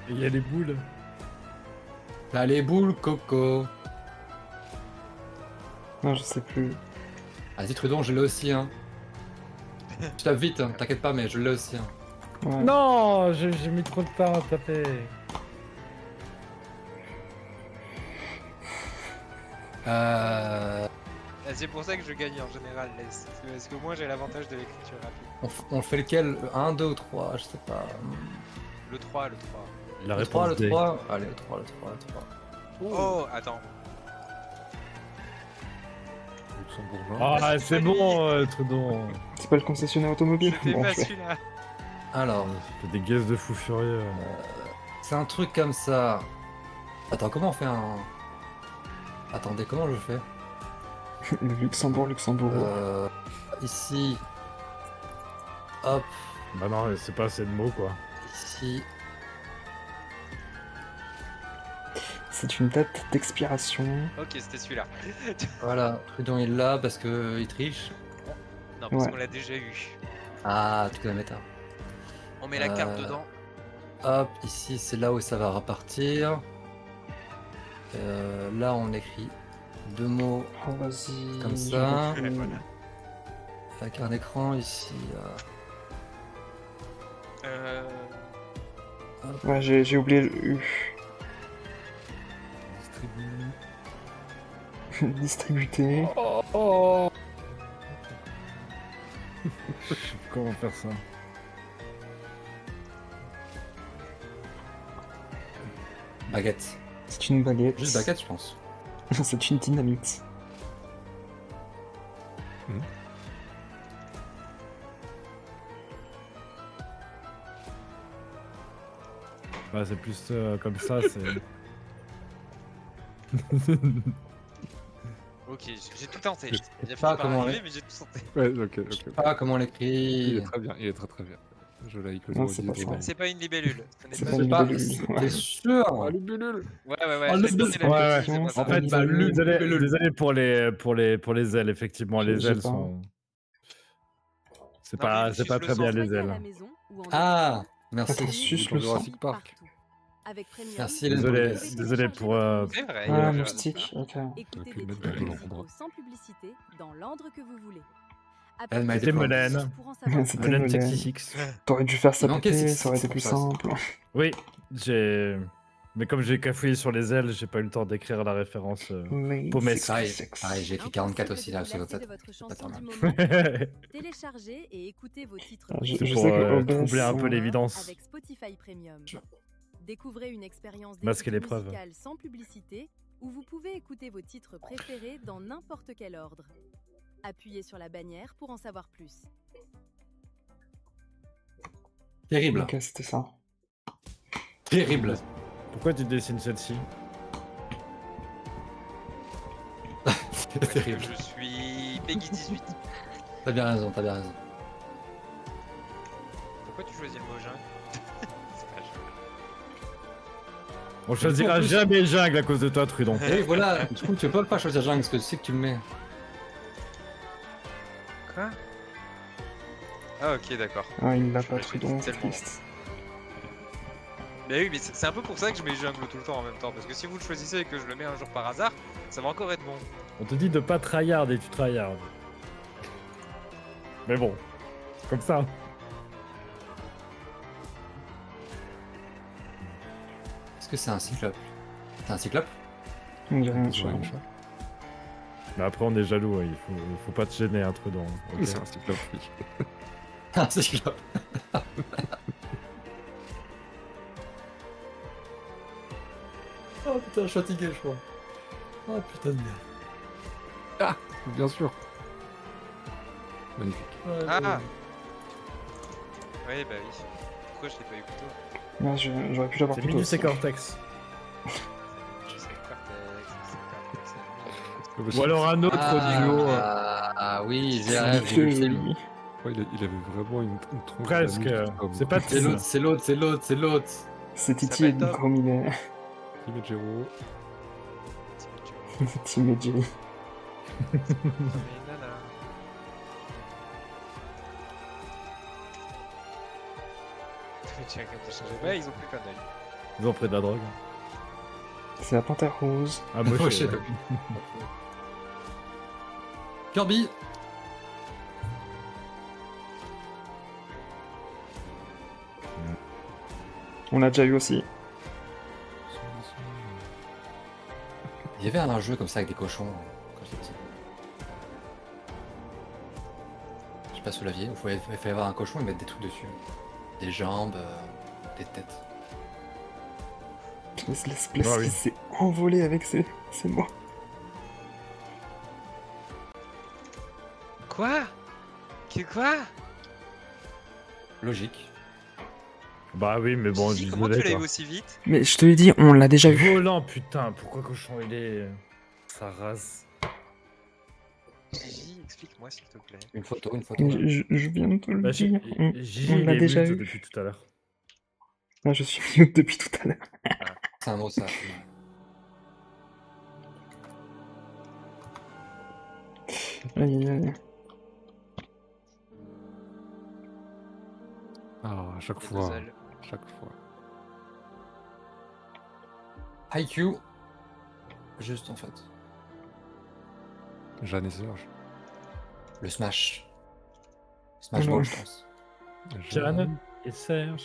Et il y a les boules. Là, les boules, Coco. Non, je sais plus. Vas-y, Trudon, je l'ai aussi, hein. Je tape vite, hein, t'inquiète pas, mais je l'ai aussi, hein. Ouais. Non, j'ai mis trop de temps à taper. Euh, Ah, c'est pour ça que je gagne en général, parce qu'au moins j'ai l'avantage de l'écriture rapide. on fait lequel? 1, 2 ou 3? Je sais pas. Le 3, le 3. La Le 3, réponse le D. 3. Allez, le 3, le 3, le 3. Oh, attends. Luxembourgeois. Ah, c'est bon, Trudon. C'est pas le concessionnaire automobile? C'était Bon, pas je vais- celui-là. Alors, Fais des guesses de fou furieux. c'est un truc comme ça. Attends, comment on fait un. Attendez, comment je fais? Le Luxembourg. Ici. Hop, Bah non, c'est pas assez de mots, quoi. ici. C'est une date d'expiration. Ok, c'était celui-là. Voilà, Trudon il l'a parce que il triche. Non, parce Ouais. qu'on l'a déjà eu. Ah, tu peux la mettre. Hein. On met la carte dedans. Hop, ici c'est là où ça va repartir. Là on écrit 2 mots Oh, vas-y. Comme ça. je vais- Voilà. avec un écran ici. Ouais, j'ai oublié le U. Distributé. Oh. Je sais plus comment faire ça. Baguette. C'est une baguette. Juste baguette, je pense. C'est une dynamite. Bah, c'est plus comme ça, c'est. Ok, j'ai tout tenté. Je Il a sais pas fini par comment arriver, mais j'ai tout tenté. Ouais, ok, Je sais ok. pas comment on Il l'écrit. est très bien, il est très très bien. Je like le Non, mot c'est pas ça. C'est pas une libellule. Ce n'est C'est pas pas une- une Pas... libellule, T'es ouais. sûr? Ah, le bulule. Ouais, Ah, je le l'ai tenté, Ouais, la ouais. libellule, c'est En pas En ça. fait, bah, libellule. désolé pour les ailes, effectivement, J'ai les ailes pas. sont. C'est Non, mais pas, il c'est suce pas le très bien sang. les Soyez à la ailes. maison ou en Ah, déplacement, merci. Attends, suce le sang. Jurassic Park. partout. Avec Premium, Merci, vous Désolé, pouvez désolé télécharger pour. votre C'est musique, vrai. Ah, il y a moustique, ok. écouter pu des mettre titres dans le musicaux combat. sans publicité dans l'ordre que vous voulez. Elle m'a C'était aidé pour la Melaine. Pour en savoir C'était plus. Melaine Melaine. 66. T'aurais dû faire ça Il manquait péter, six- ça aurait été six plus pour ça, simple. Oui, j'ai. Mais comme j'ai cafouillé sur les ailes, j'ai pas eu le temps d'écrire la référence. Pour mes- C'est pareil, j'ai écrit 44 aussi là sur Impossible le de vous lasser de votre chanson pas du mal. moment. Téléchargez et écoutez vos titres Ah, je préférés sais pour que OBS, troubler un peu l'évidence. avec Spotify Premium. Découvrez une expérience Masquer d'écoute l'épreuve. musicale sans publicité où vous pouvez écouter vos titres préférés dans n'importe quel ordre. Appuyez sur la bannière pour en savoir plus. Terrible, Ok, c'était ça. terrible. Pourquoi tu dessines celle-ci? C'est Parce que terrible. je suis Peggy 18. T'as bien raison, t'as bien raison. Pourquoi tu choisis le mot jungle? C'est pas joli. On choisira en plus- jamais jungle à cause de toi, Trudon. Et voilà, du coup, tu peux pas choisir jungle parce que tu sais que tu le mets. Quoi? Ah ok, d'accord. Ah, il l'a Je pas, me suis Trudon, dit c'est tellement. triste. Mais oui, mais c'est un peu pour ça que je mets jungle tout le temps en même temps. Parce que si vous le choisissez et que je le mets un jour par hasard, ça va encore être bon. On te dit de pas tryhard et tu tryhard. Mais bon, c'est comme ça. Est-ce que c'est un cyclope? C'est un cyclope? On dirait un Ouais, chat. un chat. Mais après, on est jaloux, hein, il faut pas te gêner, un Trudon. ok C'est un cyclope, oui. Un cyclope. Oh putain, je suis fatigué, je crois. Oh putain de merde. Bien sûr. Magnifique. Ouais, Ah. ouais. Oui, bah oui. Pourquoi je l'ai pas eu plus tôt? Ouais, j'aurais pu l'avoir C'est plus tôt. Minus et ça. Cortex. Je sais pas, c'est Cortex. Ou alors un autre duo. Ah oui, j'ai C'est rêvé, j'ai vu, c'est lui. lui. Ouais, il avait vraiment une tronche Presque. d'amour, comme C'est pas C'est l'autre, c'est l'autre, c'est l'autre, c'est l'autre. C'est Ça Titi et s'appelle Tom. Grominet. Tim et Jero. Tim et Jerry. Mais nana. Tu as quand même changé. Ouais, ils ont plus qu'un œil. Ils ont pris de la drogue. C'est la panthère rose. Ah, moi, Oh, je shit. Kirby. On l'a déjà eu aussi. Il y avait un jeu comme ça avec des cochons quand j'étais petit. Je sais pas si vous l'aviez, il fallait avoir un cochon et mettre des trucs dessus. Des jambes, des têtes. L'espèce Ah oui. qui s'est envolé avec ses mots. Quoi? Quoi? Logique. Bah oui, mais bon, Gigi, comment tu désolé, l'as eu quoi. aussi vite? Mais je te l'ai dit, on l'a déjà vu. Volant, putain, pourquoi cochon il est. Ça rase. Gigi, explique-moi s'il te plaît. Une photo, une photo. Je viens de te le Bah, dire. Gigi, on il l'a est déjà mute eu. depuis tout à l'heure. Ah, je suis mute depuis tout à l'heure. C'est un mot ça. Aïe, aïe, aïe. Ah, à chaque Les fois. deux ailes. Chaque fois. IQ. Juste en fait. Jeanne et Serge. Le Smash. Smash Non. Ball, je pense. Jeanne et Serge.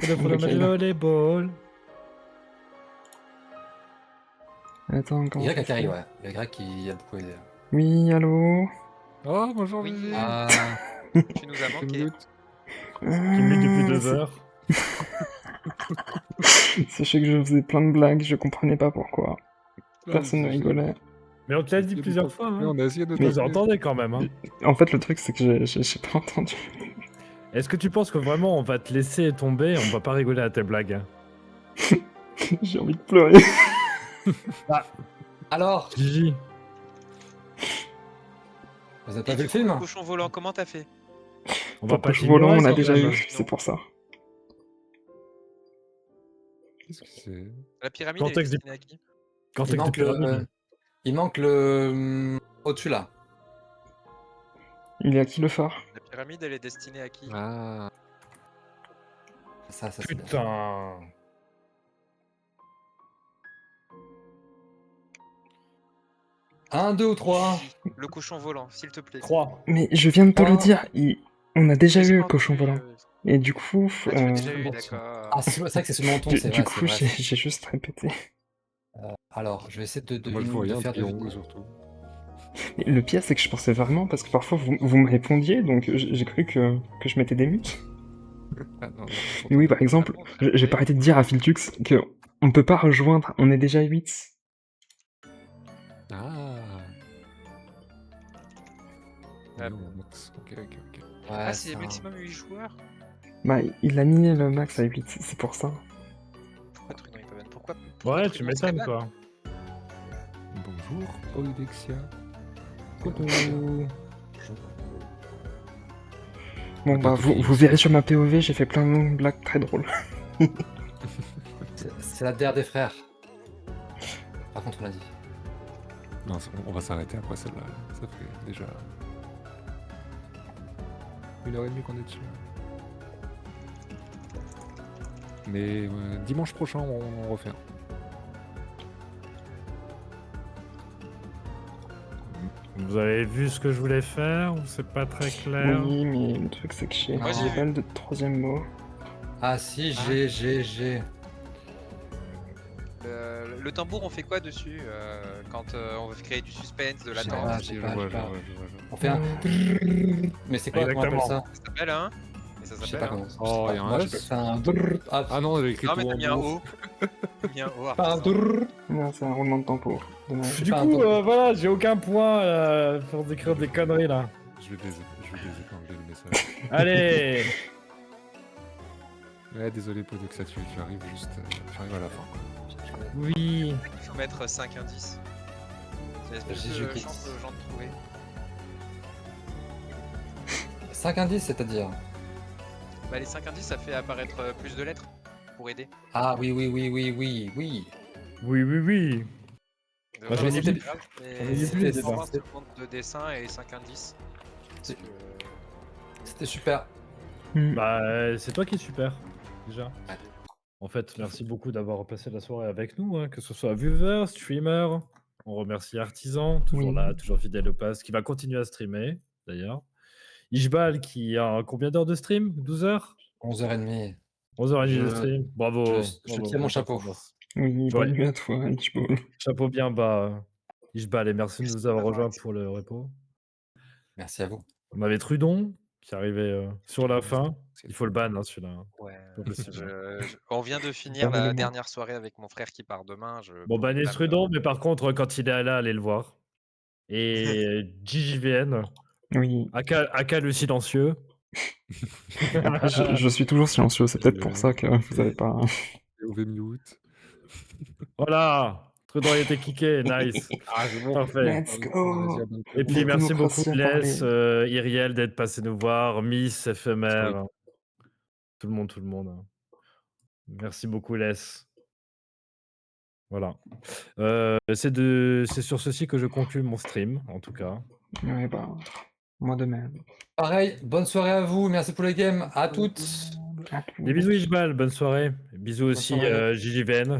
Jeanne. Le match de volleyball. Attends, comment Y ça Akari, fait ouais. Le Y qui a beaucoup aidé. Oui, allô. Oh, bonjour, Oui. Gigi. Ah, Tu nous as T'es manqué. mute. Qui est mute depuis 2 c'est- heures. Sachez que je faisais plein de blagues, je comprenais pas pourquoi. Personne ne rigolait. Mais on te l'a dit plusieurs fois. Mais Hein. on a essayé de Vous t'appeler. entendez quand même. Hein. En fait, le truc, c'est que j'ai pas entendu. Est-ce que tu penses que vraiment on va te laisser tomber et on va pas rigoler à tes blagues? J'ai envie de pleurer. alors, Gigi. vous avez Et pas vu du le coup, film? cochon volant, comment t'as fait? On va Pour pas Coach Volant, t'ignorer, on a quand déjà même. eu, c'est pour ça. Qu'est-ce que c'est? La pyramide elle est Contexte destinée à qui? Quand Il t'es que manque, de pyramide. il manque le au-dessus là. Il est à qui le phare? La pyramide elle est destinée à qui? Ah, Ça c'est bien. Putain. Un, deux ou trois. Le cochon volant, s'il te plaît. 3. Mais je viens de te le Oh. dire, on a déjà eu Laisse-moi Cochon entendu, Volant. Et du coup, Ah, tu l'as déjà euh, eu, bon, d'accord. Ah, c'est vrai que c'est ce menton, du, c'est du vrai. coup, c'est vrai. j'ai juste répété. Alors, je vais essayer de, moi je voyais de un faire triangle deviner. surtout. Et le pire, c'est que je pensais vraiment, parce que parfois vous me répondiez, donc j'ai cru que je mettais des mutes. Ah non, non, Mais oui, par exemple, j'ai pas arrêté de dire à Filtux que on peut pas rejoindre, on est déjà 8. Ah. Ah. Non, Max. Ok. Ouais, Ah, c'est un- maximum 8 joueurs? Bah, il a mis le max à 8, c'est pour ça. Pourquoi Trunon il peut même? Pourquoi Ouais, Trunon tu m'étonnes serait quoi. Bonjour, Oidexia. Coucou. Bon, bah, Peut-être vous verrez sur ma POV, j'ai fait plein de blagues très drôles. C'est la DR des frères. Par contre, on l'a dit. Non, on va s'arrêter après celle-là. Ça fait déjà 1h30 qu'on est dessus. Mais dimanche prochain, on refait un. Vous avez vu ce que je voulais faire ou c'est pas très clair? Oui, mais le truc, c'est que j'ai Moi, j'ai un vu. bal de troisième mot. Ah si, j'ai. Le tambour, on fait quoi dessus quand on veut créer du suspense, de Je sais l'attente? pas, Je j'ai vois, pas, je j'ai pas. vois, je vois. On fait un. Mais c'est quoi, comment on appelle Exactement. ça? Ça s'appelle un? Et ça Je sais s'appelle pas un? comment. Oh, il y a un Moi, S. j'appelle ça un. Ah, Ah non, j'ai écrit Non, tout mais t'as en mis un gros. O. T'as mis un O. pas un artisan. Non, c'est un roulement de tambour. Dommage. C'est Du pas un coup, tambour. voilà, j'ai aucun point pour décrire des conneries là. Je vais désépingler le message. Allez. Ouais, désolé, Podoxa, tu arrives juste. Tu arrives à la fin. Quoi. Oui. Il faut mettre 5 indices. C'est l'espèce Jésus de Christ. chance de gens de trouver. 5 indices, c'est-à-dire. Bah, les 5 indices, ça fait apparaître plus de lettres pour aider. Ah oui. Oui, oui, oui. Bah, j'en ai C'est dit- grave, j'en ai mais dit c'est plus, des déjà. formats de dessin et 5 indices. C'est- Parce que- C'était super. Hmm. Bah, c'est toi qui es super, déjà. Ouais. En fait, merci beaucoup d'avoir passé la soirée avec nous, hein, que ce soit viewer, streamer. On remercie Artisan, toujours Oui. là, toujours fidèle au pass, qui va continuer à streamer, d'ailleurs. Ishbal, qui a combien d'heures de stream? 12 heures? 11h30. 11h30 de Je- stream. Bravo. je bravo, tiens mon bonne chapeau. performance. Oui, Ouais. bonne nuit à toi, Hitchball. Chapeau bien bas. Ishbal, et merci de nous avoir d'avoir rejoints accepté. pour le repos. Merci à vous. On avait Trudon qui arrivait sur la fin. C'est Il faut le ban, hein, celui-là. Ouais, Pas possible. on vient de finir la Pardonnez-moi. dernière soirée avec mon frère qui part demain. Bon, bannez Trudon, mais par contre, quand il est là, allez le voir. Et JJVN, Oui. Aka le silencieux. Après, je suis toujours silencieux, c'est peut-être pour ça que vous avez pas... OV mute. Voilà, Trudon a été kické, nice. Ah, c'est bon. Parfait. Let's go. Et puis La merci beaucoup démocratie a Les, parlé. Iriel d'être passé nous voir, Miss, Éphémère, tout le monde. Merci beaucoup Les. Voilà. C'est sur ceci que je conclue mon stream, en tout cas. Ouais, bah, moi de même. Pareil, bonne soirée à vous. Merci pour les games. À toutes. À tous. Des bisous Ishbal, bonne soirée. Bisous aussi soirée. JJVN.